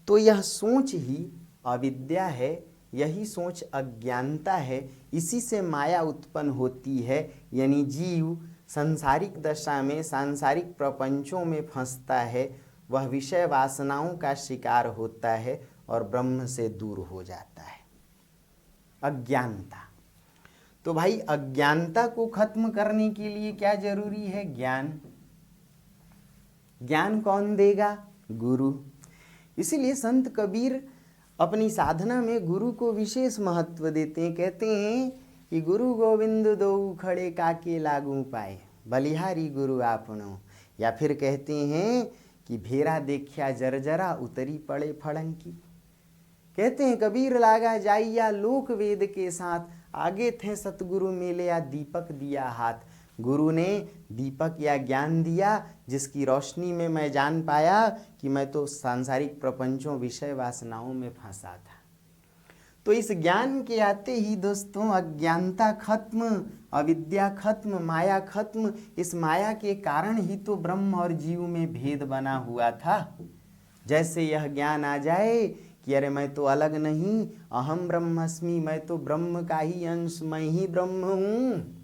तो यह सोच ही अविद्या है, यही सोच अज्ञानता है, इसी से माया उत्पन्न होती है। यानी जीव सांसारिक दशा में, सांसारिक प्रपंचों में फंसता है, वह विषय वासनाओं का शिकार होता है और ब्रह्म से दूर हो जाता है। अज्ञानता। तो भाई अज्ञानता को खत्म करने के लिए क्या जरूरी है? ज्ञान। ज्ञान कौन देगा? गुरु। इसीलिए संत कबीर अपनी साधना में गुरु को विशेष महत्व देते हैं। कहते हैं कि गुरु गोविंद दो खड़े काके लागू पाए, बलिहारी गुरु आपनो। या फिर कहते हैं कि भेरा देखिया जरजरा उतरी पड़े फड़ंकी। कहते हैं कबीर लागा जाइया लोक वेद के साथ, आगे थे सतगुरु मेले या दीपक दिया हाथ। गुरु ने दीपक या ज्ञान दिया, जिसकी रोशनी में मैं जान पाया कि मैं तो सांसारिक प्रपंचों, विषय वासनाओं में फंसा था। तो इस ज्ञान के आते ही दोस्तों अज्ञानता खत्म, अविद्या खत्म, माया खत्म। इस माया के कारण ही तो ब्रह्म और जीव में भेद बना हुआ था। जैसे यह ज्ञान आ जाए कि अरे मैं तो अलग नहीं, अहम ब्रह्मस्मि, मैं तो ब्रह्म का ही अंश, मैं ही ब्रह्म हूँ।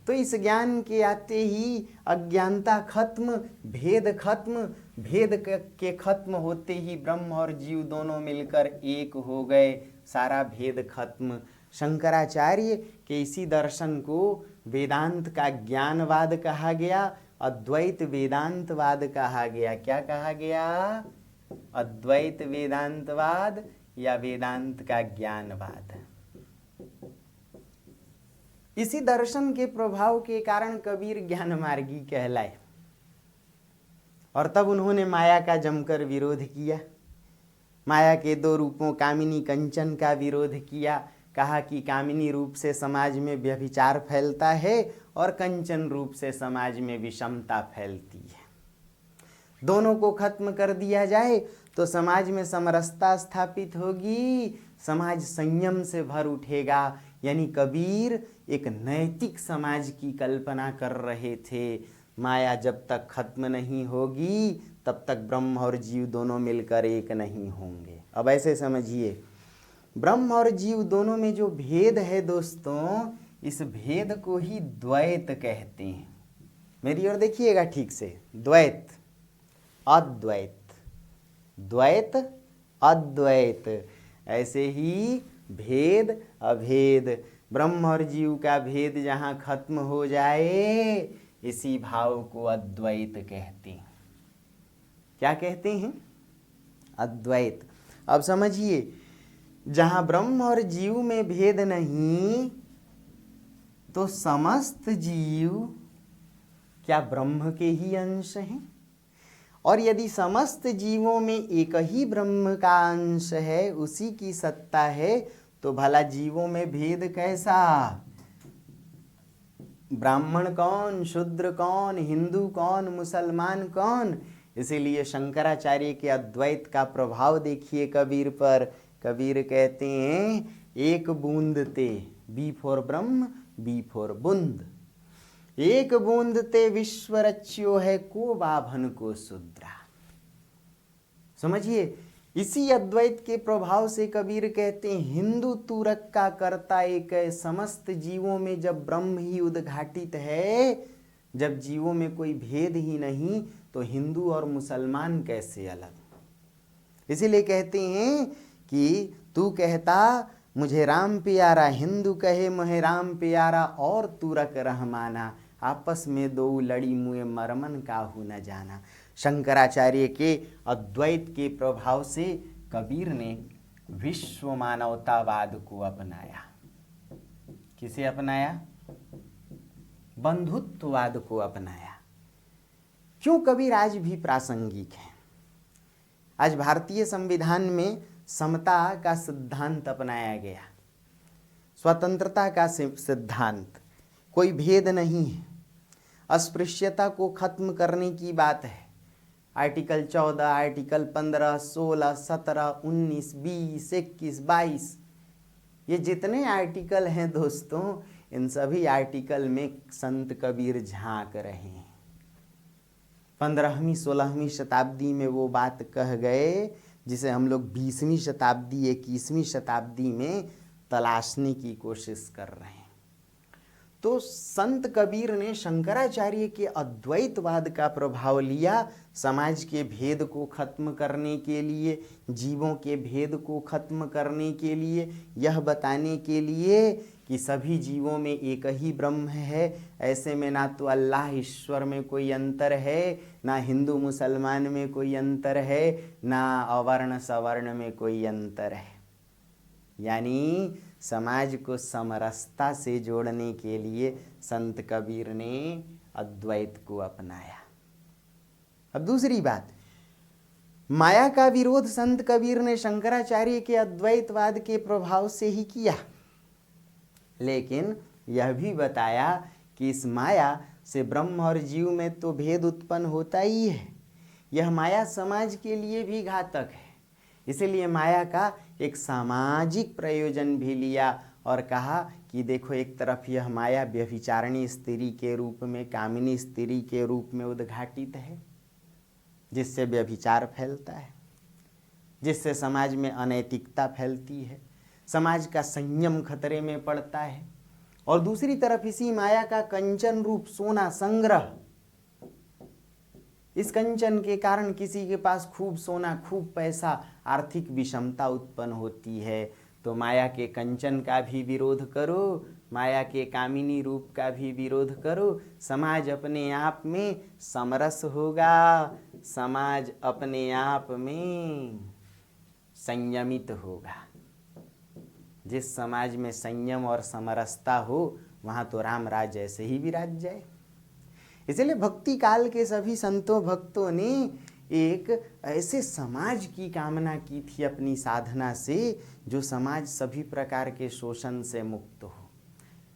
तो इस ज्ञान के आते ही अज्ञानता खत्म, भेद खत्म। भेद के खत्म होते ही ब्रह्म और जीव दोनों मिलकर एक हो गए, सारा भेद खत्म। शंकराचार्य के इसी दर्शन को वेदांत का ज्ञानवाद कहा गया, अद्वैत वेदांतवाद कहा गया। क्या कहा गया? अद्वैत वेदांतवाद या वेदांत का ज्ञानवाद। इसी दर्शन के प्रभाव के कारण कबीर ज्ञान मार्गी कहलाए और तब उन्होंने माया का जमकर विरोध किया। माया के दो रूपों कामिनी कंचन का विरोध किया। कहा कि कामिनी रूप से समाज में व्यभिचार फैलता है और कंचन रूप से समाज में विषमता फैलती है। दोनों को खत्म कर दिया जाए तो समाज में समरसता स्थापित होगी, समाज संयम से भर उठेगा। यानी कबीर एक नैतिक समाज की कल्पना कर रहे थे। माया जब तक खत्म नहीं होगी तब तक ब्रह्म और जीव दोनों मिलकर एक नहीं होंगे। अब ऐसे समझिए, ब्रह्म और जीव दोनों में जो भेद है दोस्तों, इस भेद को ही द्वैत कहते हैं। मेरी ओर देखिएगा ठीक से, द्वैत, अद्वैत, द्वैत, अद्वैत। ऐसे ही भेद, अभेद, ब्रह्म और जीव का भेद जहाँ खत्म हो जाए, इसी भाव को अद्वैत कहते हैं। क्या कहते हैं? अद्वैत। अब समझिए, जहाँ ब्रह्म और जीव में भेद नहीं, तो समस्त जीव क्या ब्रह्म के ही अंश हैं? और यदि समस्त जीवों में एक ही ब्रह्म का अंश है, उसी की सत्ता है, तो भला जीवों में भेद कैसा? ब्राह्मण कौन, शूद्र कौन, हिंदू कौन, मुसलमान कौन? इसीलिए शंकराचार्य के अद्वैत का प्रभाव देखिए कबीर पर। कबीर कहते हैं एक बूंद ते, B for Brahma, B for बूंद। एक बूंद ते विश्व रच्यो है, को बाभन को शूद्रा। समझिए, इसी अद्वैत के प्रभाव से कबीर कहते हैं हिंदू तुरक का कर्ता एक है। समस्त जीवों में जब ब्रह्म ही उद्घाटित है, जब जीवों में कोई भेद ही नहीं, तो हिंदू और मुसलमान कैसे अलग? इसीलिए कहते हैं कि तू कहता मुझे राम प्यारा, हिंदू कहे मुहे राम प्यारा, और तुरक रहमाना, आपस में दो लड़ी मुए मरमन काहू न जाना। शंकराचार्य के अद्वैत के प्रभाव से कबीर ने विश्व मानवतावाद को अपनाया। किसे अपनाया? बंधुत्ववाद को अपनाया। क्यों कबीर आज भी प्रासंगिक है? आज भारतीय संविधान में समता का सिद्धांत अपनाया गया, स्वतंत्रता का सिद्धांत, कोई भेद नहीं है, अस्पृश्यता को खत्म करने की बात है। आर्टिकल 14, आर्टिकल 15, 16, 17, 19, 20, 21, 22, ये जितने आर्टिकल हैं दोस्तों, इन सभी आर्टिकल में संत कबीर झांक रहे हैं। 15वीं 16वीं शताब्दी में वो बात कह गए जिसे हम लोग 20वीं शताब्दी 21वीं शताब्दी में तलाशने की कोशिश कर रहे हैं। तो संत कबीर ने शंकराचार्य के अद्वैतवाद का प्रभाव लिया समाज के भेद को खत्म करने के लिए, जीवों के भेद को खत्म करने के लिए, यह बताने के लिए कि सभी जीवों में एक ही ब्रह्म है। ऐसे में ना तो अल्लाह ईश्वर में कोई अंतर है, ना हिंदू मुसलमान में कोई अंतर है, ना अवर्ण सवर्ण में कोई अंतर है। यानी समाज को समरसता से जोड़ने के लिए संत कबीर ने अद्वैत को अपनाया। अब दूसरी बात, माया का विरोध संत कबीर ने शंकराचार्य के अद्वैतवाद के प्रभाव से ही किया, लेकिन यह भी बताया कि इस माया से ब्रह्म और जीव में तो भेद उत्पन्न होता ही है। यह माया समाज के लिए भी घातक है, इसलिए माया का एक सामाजिक प्रयोजन भी लिया और कहा कि देखो, एक तरफ यह माया व्यभिचारिणी स्त्री के रूप में, कामिनी स्त्री के रूप में उद्घाटित है, जिससे व्यभिचार फैलता है, जिससे समाज में अनैतिकता फैलती है, समाज का संयम खतरे में पड़ता है। और दूसरी तरफ इसी माया का कंचन रूप सोना संग्रह, इस कंचन के कारण किसी के पास खूब सोना, खूब पैसा, आर्थिक विषमता उत्पन्न होती है। तो माया के कंचन का भी विरोध करो, माया के कामिनी रूप का भी विरोध करो, समाज अपने आप में समरस होगा, समाज अपने आप में संयमित होगा। जिस समाज में संयम और समरसता हो वहाँ तो राम राज ऐसे ही विराज जाए। इसलिए भक्ति काल के सभी संतों भक्तों ने एक ऐसे समाज की कामना की थी अपनी साधना से, जो समाज सभी प्रकार के शोषण से मुक्त हो।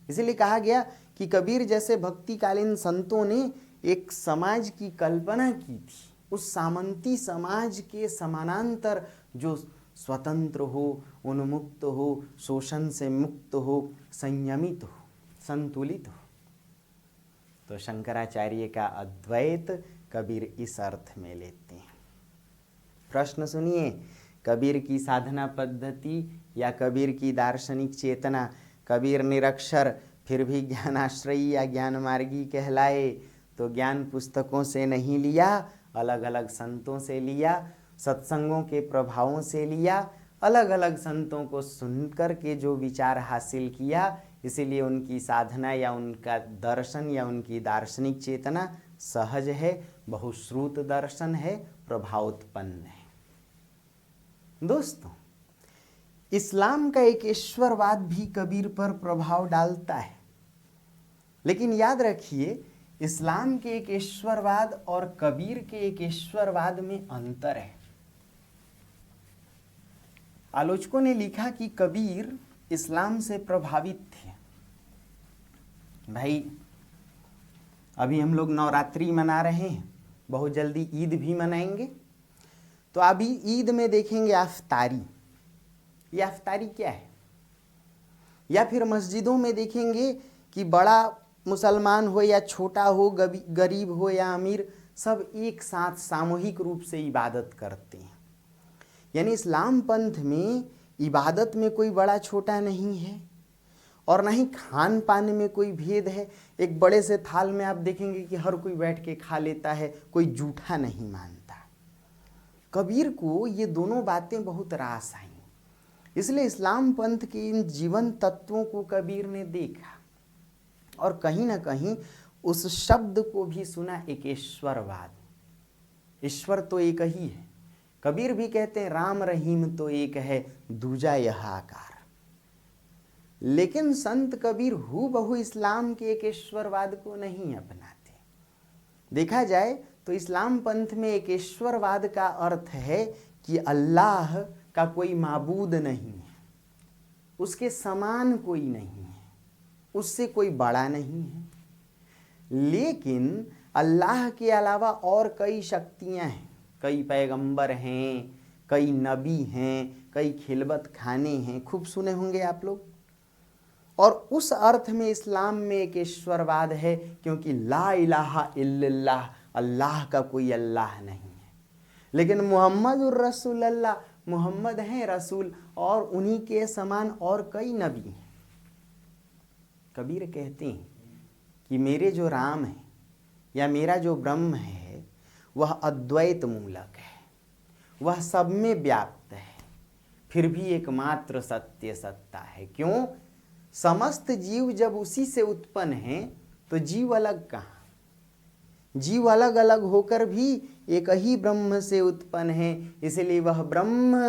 इसलिए कहा गया कि कबीर जैसे भक्तिकालीन संतों ने एक समाज की कल्पना की थी, उस सामंती समाज के समानांतर जो स्वतंत्र हो, उन्मुक्त हो, शोषण से मुक्त हो, संयमित हो, संतुलित हो। तो शंकराचार्य का अद्वैत कबीर इस अर्थ में लेते हैं। प्रश्न सुनिए, कबीर की साधना पद्धति या कबीर की दार्शनिक चेतना? कबीर निरक्षर फिर भी ज्ञानाश्रयी या ज्ञान मार्गी कहलाए तो ज्ञान पुस्तकों से नहीं लिया, अलग अलग संतों से लिया, सत्संगों के प्रभावों से लिया, अलग अलग संतों को सुनकर के जो विचार हासिल किया। इसीलिए उनकी साधना या उनका दर्शन या उनकी दार्शनिक चेतना सहज है, बहुश्रुत दर्शन है, प्रभावोत्पन्न है। दोस्तों, इस्लाम का एक ईश्वरवाद भी कबीर पर प्रभाव डालता है, लेकिन याद रखिए, इस्लाम के एक ईश्वरवाद और कबीर के एक ईश्वरवाद में अंतर है। आलोचकों ने लिखा कि कबीर इस्लाम से प्रभावित थे। भाई, अभी हम लोग नवरात्रि मना रहे हैं, बहुत जल्दी ईद भी मनाएंगे। तो अभी ईद में देखेंगे अफ्तारी। ये अफ्तारी क्या है? या फिर मस्जिदों में देखेंगे कि बड़ा मुसलमान हो या छोटा हो, गरीब हो या अमीर, सब एक साथ सामूहिक रूप से इबादत करते हैं। यानी इस्लाम पंथ में इबादत में कोई बड़ा छोटा नहीं है और न ही खान पान में कोई भेद है। एक बड़े से थाल में आप देखेंगे कि हर कोई बैठ के खा लेता है, कोई जूठा नहीं मानता। कबीर को ये दोनों बातें बहुत रास आई, इसलिए इस्लाम पंथ के इन जीवन तत्वों को कबीर ने देखा और कहीं ना कहीं उस शब्द को भी सुना, एक ईश्वरवाद। ईश्वर तो एक ही है। कबीर भी कहते हैं राम रहीम तो एक है, दूजा यह आकार। लेकिन संत कबीर हूबहू इस्लाम के एक ईश्वरवाद को नहीं अपनाते। देखा जाए तो इस्लाम पंथ में एक ईश्वरवाद का अर्थ है कि अल्लाह का कोई माबूद नहीं है, उसके समान कोई नहीं है, उससे कोई बड़ा नहीं है। लेकिन अल्लाह के अलावा और कई शक्तियां हैं, कई पैगंबर हैं, कई नबी हैं, कई खिलबत खाने हैं, खूब सुने होंगे आप लोग। और उस अर्थ में इस्लाम में एक ईश्वरवाद है, क्योंकि ला इलाहा इल्लल्लाह, अल्लाह का कोई अल्लाह नहीं है। लेकिन मोहम्मदुर रसूलुल्लाह, मोहम्मद हैं रसूल, और उन्हीं के समान और कई नबी हैं। कबीर कहते हैं कि मेरे जो राम है या मेरा जो ब्रह्म है वह अद्वैत मूलक है, वह सब में व्याप्त है, फिर भी एकमात्र सत्य सत्ता है। क्यों? समस्त जीव जब उसी से उत्पन्न हैं तो जीव अलग कहाँ? जीव अलग अलग होकर भी एक ही ब्रह्म से उत्पन्न है, इसलिए वह ब्रह्म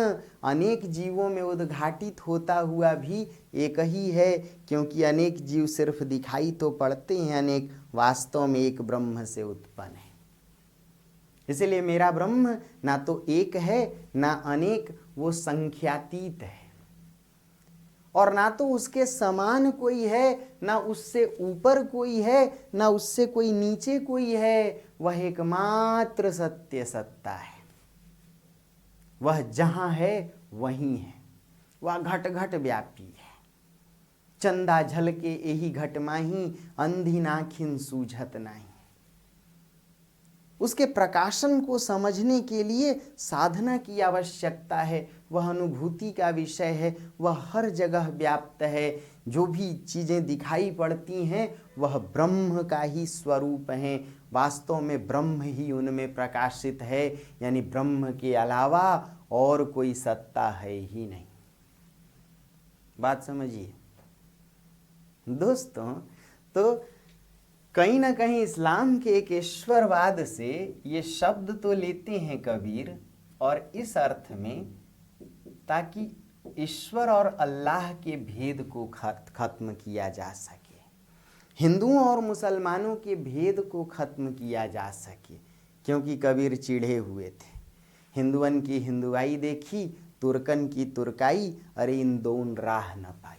अनेक जीवों में उद्घाटित होता हुआ भी एक ही है। क्योंकि अनेक जीव सिर्फ दिखाई तो पड़ते हैं, अनेक वास्तव में एक ब्रह्म से उत्पन्न है। इसलिए मेरा ब्रह्म ना तो एक है ना अनेक, वो संख्यातीत है, और ना तो उसके समान कोई है, ना उससे ऊपर कोई है, ना उससे कोई नीचे कोई है। वह एकमात्र सत्य सत्ता है। वह जहाँ है वहीं है। वह घट घट व्यापी है। चंदा झलके एही घट माही, अंधी नाखिन सूझत नाही। उसके प्रकाशन को समझने के लिए साधना की आवश्यकता है। वह अनुभूति का विषय है, वह हर जगह व्याप्त है। जो भी चीज़ें दिखाई पड़ती हैं वह ब्रह्म का ही स्वरूप हैं। वास्तव में ब्रह्म ही उनमें प्रकाशित है, यानी ब्रह्म के अलावा और कोई सत्ता है ही नहीं। बात समझिए दोस्तों। तो कहीं ना कहीं इस्लाम के एक ईश्वरवाद से ये शब्द तो लेते हैं कबीर, और इस अर्थ में ताकि ईश्वर और अल्लाह के भेद को खत्म किया जा सके, हिंदुओं और मुसलमानों के भेद को खत्म किया जा सके। क्योंकि कबीर चिढ़े हुए थे। हिंदुअन की हिंदुआई देखी, तुर्कन की तुर्काई, अरे इन दोनों राह न पाई।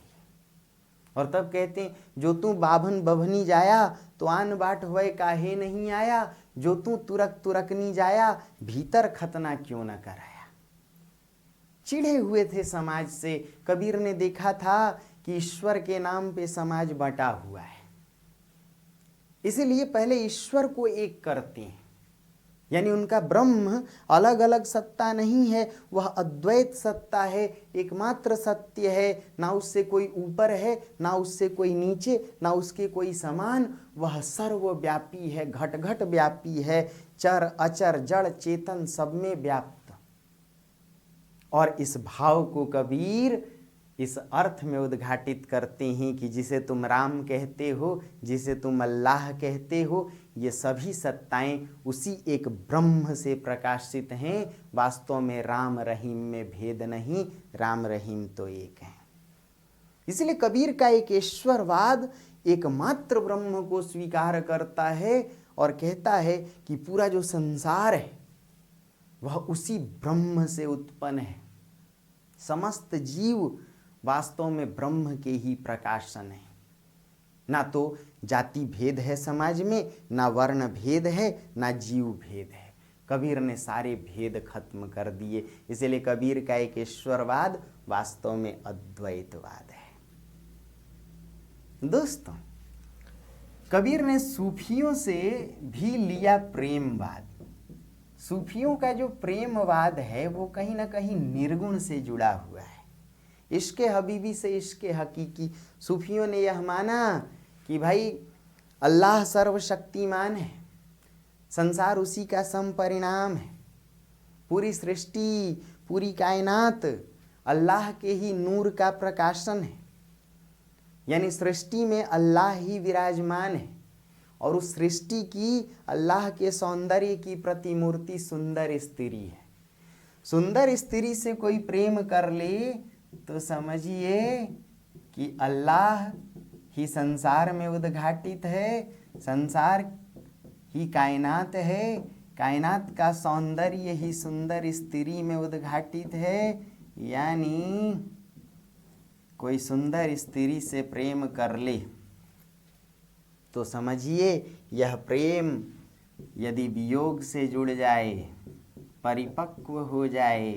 और तब कहते हैं, जो तू बाभन बभनी जाया तो आन बाट हुए काहे नहीं आया, जो तू तुरक तुरकनी जाया भीतर खतना क्यों न कराया। चिढ़े हुए थे समाज से। कबीर ने देखा था कि ईश्वर के नाम पे समाज बटा हुआ है, इसीलिए पहले ईश्वर को एक करते हैं। यानी उनका ब्रह्म अलग अलग सत्ता नहीं है, वह अद्वैत सत्ता है, एकमात्र सत्य है। ना उससे कोई ऊपर है, ना उससे कोई नीचे, ना उसके कोई समान। वह सर्वव्यापी है, घट घट व्यापी है, चर अचर जड़ चेतन सब में व्याप्त। और इस भाव को कबीर इस अर्थ में उद्घाटित करते हैं कि जिसे तुम राम कहते हो, जिसे तुम अल्लाह कहते हो, ये सभी सत्ताएं उसी एक ब्रह्म से प्रकाशित हैं। वास्तव में राम रहीम में भेद नहीं, राम रहीम तो एक है। इसलिए कबीर का एक ईश्वरवाद एकमात्र ब्रह्म को स्वीकार करता है और कहता है कि पूरा जो संसार है वह उसी ब्रह्म से उत्पन्न है। समस्त जीव वास्तव में ब्रह्म के ही प्रकाशन है। ना तो जाति भेद है समाज में, ना वर्ण भेद है, ना जीव भेद है। कबीर ने सारे भेद खत्म कर दिए। इसलिए कबीर का एक ईश्वरवाद वास्तव में अद्वैतवाद है। दोस्तों, कबीर ने सूफियों से भी लिया प्रेमवाद। सूफियों का जो प्रेमवाद है वो कहीं ना कहीं निर्गुण से जुड़ा हुआ है। इश्क हबीबी से इश्क हकीकी। सूफियों ने यह माना कि भाई अल्लाह सर्वशक्तिमान है, संसार उसी का समपरिणाम है, पूरी सृष्टि पूरी कायनात अल्लाह के ही नूर का प्रकाशन है। यानी सृष्टि में अल्लाह ही विराजमान है, और उस सृष्टि की अल्लाह के सौंदर्य की प्रतिमूर्ति सुंदर स्त्री है। सुंदर स्त्री से कोई प्रेम कर ले तो समझिए कि अल्लाह ही संसार में उद्घाटित है, संसार ही कायनात है, कायनात का सौंदर्य ही सुंदर स्त्री में उद्घाटित है। यानी कोई सुंदर स्त्री से प्रेम कर ले तो समझिए यह प्रेम यदि वियोग से जुड़ जाए, परिपक्व हो जाए,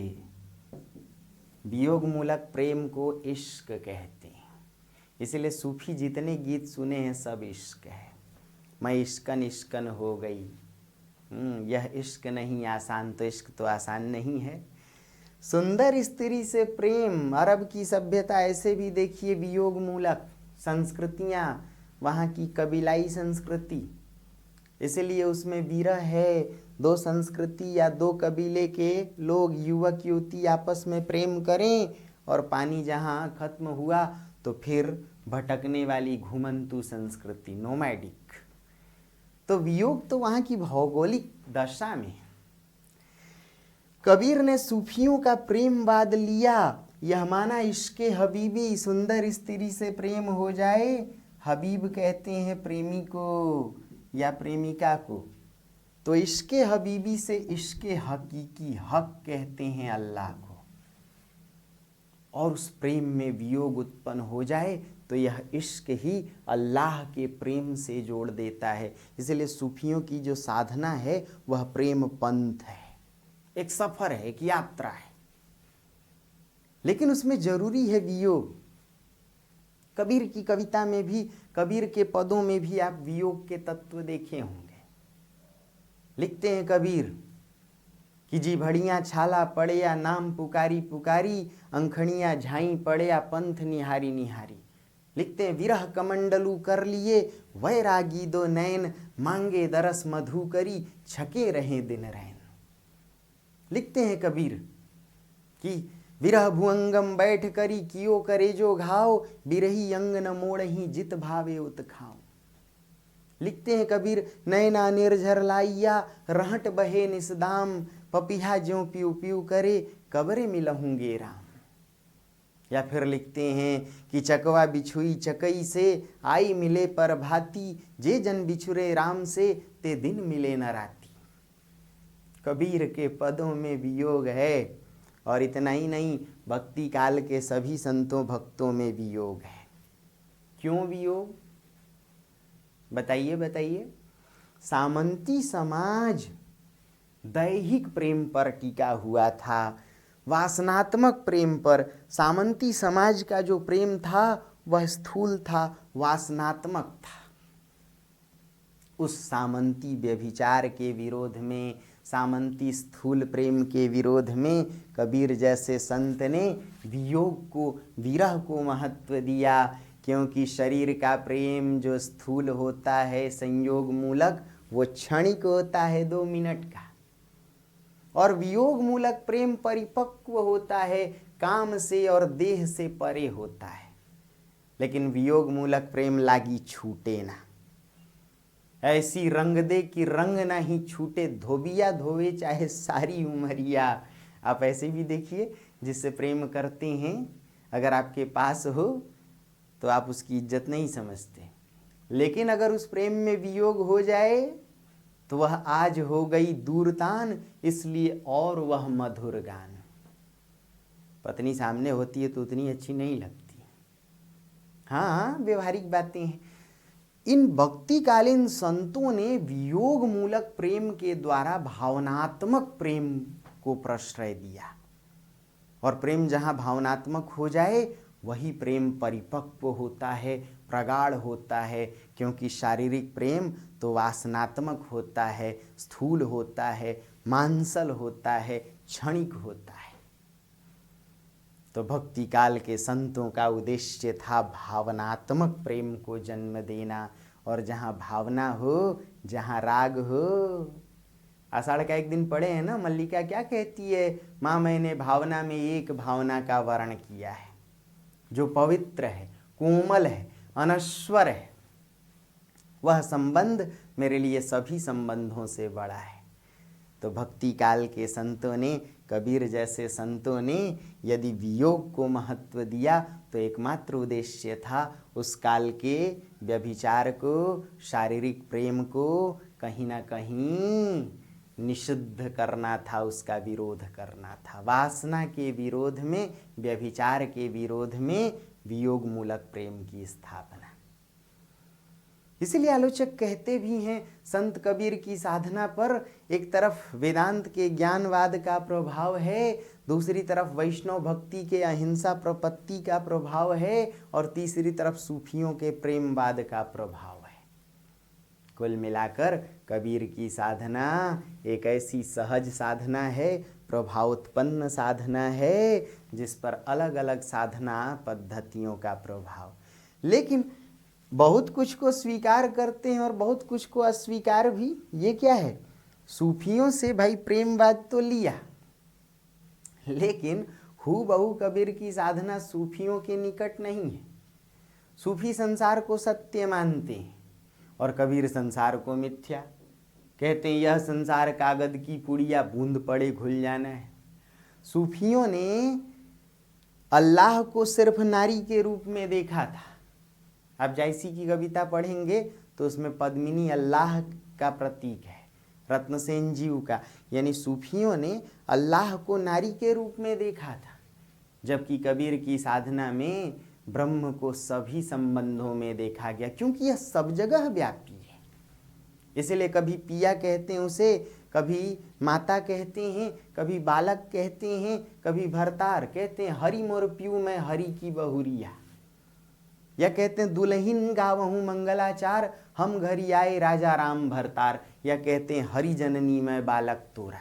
वियोग मूलक प्रेम को इश्क कहते हैं। इसलिए सूफी जितने गीत सुने हैं सब इश्क है। मैं इश्कन इश्कन हो गई, यह इश्क नहीं आसान, तो इश्क तो आसान नहीं है। सुंदर स्त्री से प्रेम, अरब की सभ्यता ऐसे भी देखिए वियोग मूलक संस्कृतियाँ, वहाँ की कबीलाई संस्कृति, इसलिए उसमें विरह है। दो संस्कृति या दो कबीले के लोग, युवक युवती आपस में प्रेम करें और पानी जहाँ खत्म हुआ तो फिर भटकने वाली घुमंतु संस्कृति, नोमैडिक। तो वियोग तो वहाँ की भौगोलिक दशा में। कबीर ने सूफियों का प्रेमवाद लिया, यह माना इश्के हबीबी, सुंदर स्त्री से प्रेम हो जाए। हबीब कहते हैं प्रेमी को या प्रेमिका को, तो इश्के हबीबी से इश्के हकीकी, हक कहते हैं अल्लाह को, और उस प्रेम में वियोग उत्पन्न हो जाए तो यह इश्क ही अल्लाह के प्रेम से जोड़ देता है। इसलिए सूफियों की जो साधना है वह प्रेम पंथ है, एक सफर है, एक यात्रा है, लेकिन उसमें जरूरी है वियोग। कबीर की कविता में भी, कबीर के पदों में भी आप वियोग के तत्व देखे होंगे। लिखते हैं कबीर कि जी भड़ियाँ छाला पड़े या नाम पुकारी पुकारी, अंखड़ियाँ झाई पड़े या पंथ निहारी निहारी। लिखते हैं विरह कमंडलू कर लिए, वैरागी दो नैन, मांगे दरस मधु करी, छके रहे दिन रैन। लिखते हैं कबीर कि विरह भुअंगम बैठ करी, कियो करे जो घाव, बिरही अंग न मोड़ही, जित भावे उत खाओ। लिखते हैं कबीर नैना निर्झर लाइया, रहट बहे निसदाम, पपिहा ज्यों पियू पियू करे, कबरे मिलहूंगे राम। या फिर लिखते हैं कि चकवा बिछुई चकई से, आई मिले पर भाती, जे जन बिछुरे राम से, ते दिन मिले न राती। कबीर के पदों में वियोग है, और इतना ही नहीं, भक्ति काल के सभी संतों भक्तों में वियोग है। क्यों वियोग? बताइए बताइए। सामंती समाज दैहिक प्रेम पर टिका हुआ था, वासनात्मक प्रेम पर। सामंती समाज का जो प्रेम था वह स्थूल था, वासनात्मक था। उस सामंती व्यभिचार के विरोध में, सामंती स्थूल प्रेम के विरोध में कबीर जैसे संत ने वियोग को, विरह को महत्व दिया। क्योंकि शरीर का प्रेम जो स्थूल होता है, संयोग मूलक, वो क्षणिक होता है, 2 मिनट का, और वियोग मूलक प्रेम परिपक्व होता है, काम से और देह से परे होता है। लेकिन वियोग मूलक प्रेम लागी छूटे ना, ऐसी रंग दे कि रंग ना ही छूटे, धोबिया धोवे चाहे सारी उमरिया। आप ऐसे भी देखिए, जिससे प्रेम करते हैं अगर आपके पास हो तो आप उसकी इज्जत नहीं समझते, लेकिन अगर उस प्रेम में वियोग हो जाए तो वह आज हो गई दूरतान, इसलिए और वह मधुर गान। पत्नी सामने होती है तो उतनी अच्छी नहीं लगती। हाँ, व्यवहारिक बातें हैं। इन भक्तिकालीन संतों ने वियोग मूलक प्रेम के द्वारा भावनात्मक प्रेम को प्रश्रय दिया, और प्रेम जहाँ भावनात्मक हो जाए वही प्रेम परिपक्व होता है, प्रगाढ़ होता है। क्योंकि शारीरिक प्रेम तो वासनात्मक होता है, स्थूल होता है, मांसल होता है, क्षणिक होता है। तो भक्ति काल के संतों का उद्देश्य था भावनात्मक प्रेम को जन्म देना, और जहाँ भावना हो, जहाँ राग हो। आषाढ़ का एक दिन पढ़े हैं ना, मल्लिका क्या कहती है, माँ मैंने भावना में एक भावना का वर्ण किया है, जो पवित्र है, कोमल है, अनश्वर है। वह संबंध मेरे लिए सभी संबंधों से बड़ा है। तो भक्ति काल के संतों ने, कबीर जैसे संतों ने यदि वियोग को महत्व दिया तो एकमात्र उद्देश्य था उस काल के व्यभिचार को, शारीरिक प्रेम को कहीं ना कहीं निषिद्ध करना था, उसका विरोध करना था। वासना के विरोध में, व्यभिचार के विरोध में वियोग मूलक प्रेम की स्थापना। इसलिए आलोचक कहते भी हैं, संत कबीर की साधना पर एक तरफ वेदांत के ज्ञानवाद का प्रभाव है, दूसरी तरफ वैष्णव भक्ति के अहिंसा प्रपत्ति का प्रभाव है, और तीसरी तरफ सूफियों के प्रेमवाद का प्रभाव है। कुल मिलाकर कबीर की साधना एक ऐसी सहज साधना है, प्रभावोत्पन्न साधना है, जिस पर अलग अलग साधना पद्धतियों का प्रभाव। लेकिन बहुत कुछ को स्वीकार करते हैं और बहुत कुछ को अस्वीकार भी। ये क्या है? सूफियों से भाई प्रेमवाद तो लिया, लेकिन हूबहू कबीर की साधना सूफियों के निकट नहीं है। सूफी संसार को सत्य मानते हैं और कबीर संसार को मिथ्या। कहते हैं यह संसार कागज की पुड़िया, बूंद पड़े घुल जाना है। सूफियों ने अल्लाह को सिर्फ नारी के रूप में देखा था। आप जायसी की कविता पढ़ेंगे तो उसमें पद्मिनी अल्लाह का प्रतीक है, रत्नसेन जीव का। यानी सूफियों ने अल्लाह को नारी के रूप में देखा था, जबकि कबीर की साधना में ब्रह्म को सभी संबंधों में देखा गया, क्योंकि यह सब जगह व्यापी है। इसलिए कभी पिया कहते हैं उसे, कभी माता कहते हैं, कभी बालक कहते हैं, कभी भरतार कहते हैं। हरि मोर प्यू मैं हरि की बहुरिया, या कहते हैं दुल्हिन गावहूँ मंगलाचार, हम घरी आए राजा राम भरतार, या कहते हैं हरि जननी मैं बालक तोरा।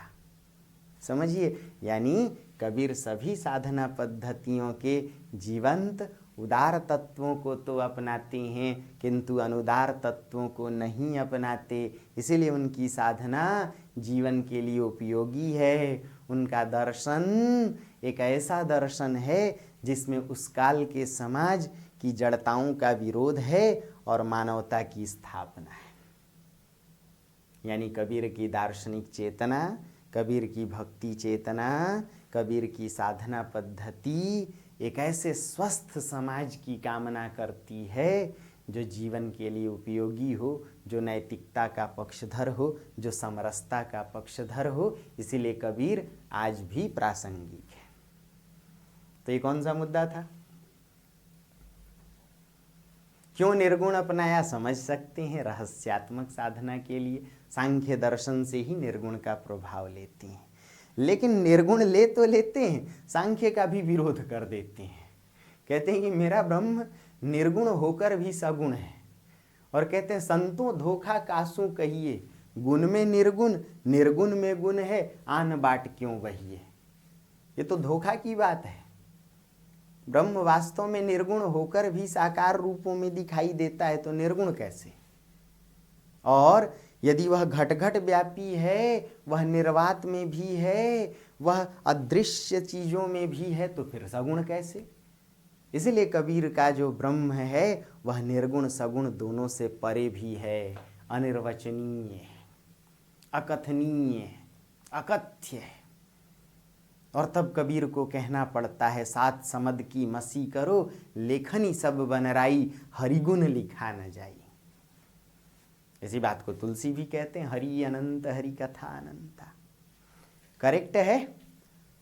समझिए, यानी कबीर सभी साधना पद्धतियों के जीवंत उदार तत्वों को तो अपनाते हैं, किंतु अनुदार तत्वों को नहीं अपनाते। इसीलिए उनकी साधना जीवन के लिए उपयोगी है। उनका दर्शन एक ऐसा दर्शन है जिसमें उस काल के समाज की जड़ताओं का विरोध है और मानवता की स्थापना है। यानी कबीर की दार्शनिक चेतना, कबीर की भक्ति चेतना, कबीर की साधना पद्धति एक ऐसे स्वस्थ समाज की कामना करती है जो जीवन के लिए उपयोगी हो, जो नैतिकता का पक्षधर हो, जो समरसता का पक्षधर हो। इसीलिए कबीर आज भी प्रासंगिक है। तो ये कौन सा मुद्दा था? क्यों निर्गुण अपनाया समझ सकते हैं। रहस्यात्मक साधना के लिए सांख्य दर्शन से ही निर्गुण का प्रभाव लेते हैं, लेकिन निर्गुण ले तो लेते हैं, सांख्य का भी विरोध कर देते हैं। कहते हैं कि मेरा ब्रह्म निर्गुण होकर भी सगुण है, और कहते हैं संतों धोखा कासू कहिए, गुण में निर्गुण, निर्गुण में गुण है, आन बाट क्यों बहिए। ये तो धोखा की बात है। ब्रह्म वास्तव में निर्गुण होकर भी साकार रूपों में दिखाई देता है, तो निर्गुण कैसे? और यदि वह घट घट व्यापी है, वह निर्वात में भी है, वह अदृश्य चीजों में भी है, तो फिर सगुण कैसे? इसलिए कबीर का जो ब्रह्म है वह निर्गुण सगुण दोनों से परे भी है, अनिर्वचनीय, अकथनीय, अकथ्य है। और तब कबीर को कहना पड़ता है, सात समद की मसी करो, लेखनी सब बनराई, हरिगुण लिखा न जाई। इसी बात को तुलसी भी कहते हैं, हरि अनंत हरि कथा अनंता। करेक्ट है?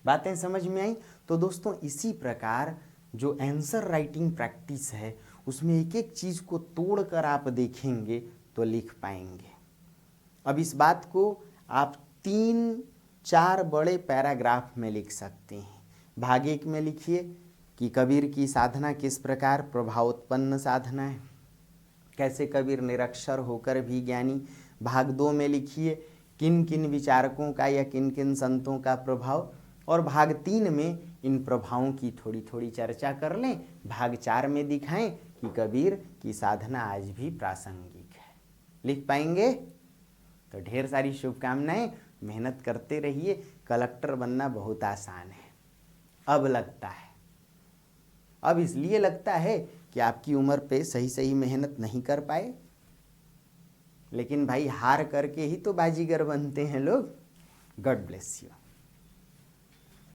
बातें समझ में आई? तो दोस्तों, इसी प्रकार जो आंसर राइटिंग प्रैक्टिस है उसमें एक एक चीज को तोड़कर आप देखेंगे तो लिख पाएंगे। अब इस बात को आप 3-4 बड़े पैराग्राफ में लिख सकते हैं। भाग 1 में लिखिए कि कबीर की साधना किस प्रकार प्रभावोत्पन्न साधना है, कैसे कबीर निरक्षर होकर भी ज्ञानी। भाग 2 में लिखिए किन किन विचारकों का या किन किन संतों का प्रभाव, और भाग 3 में इन प्रभावों की थोड़ी थोड़ी चर्चा कर लें। भाग 4 में दिखाएं कि कबीर की साधना आज भी प्रासंगिक है। लिख पाएंगे? तो ढेर सारी शुभकामनाएं, मेहनत करते रहिए। कलेक्टर बनना बहुत आसान है। अब लगता है, अब इसलिए लगता है कि आपकी उम्र पे सही सही मेहनत नहीं कर पाए, लेकिन भाई हार करके ही तो बाजीगर बनते हैं लोग। God bless you.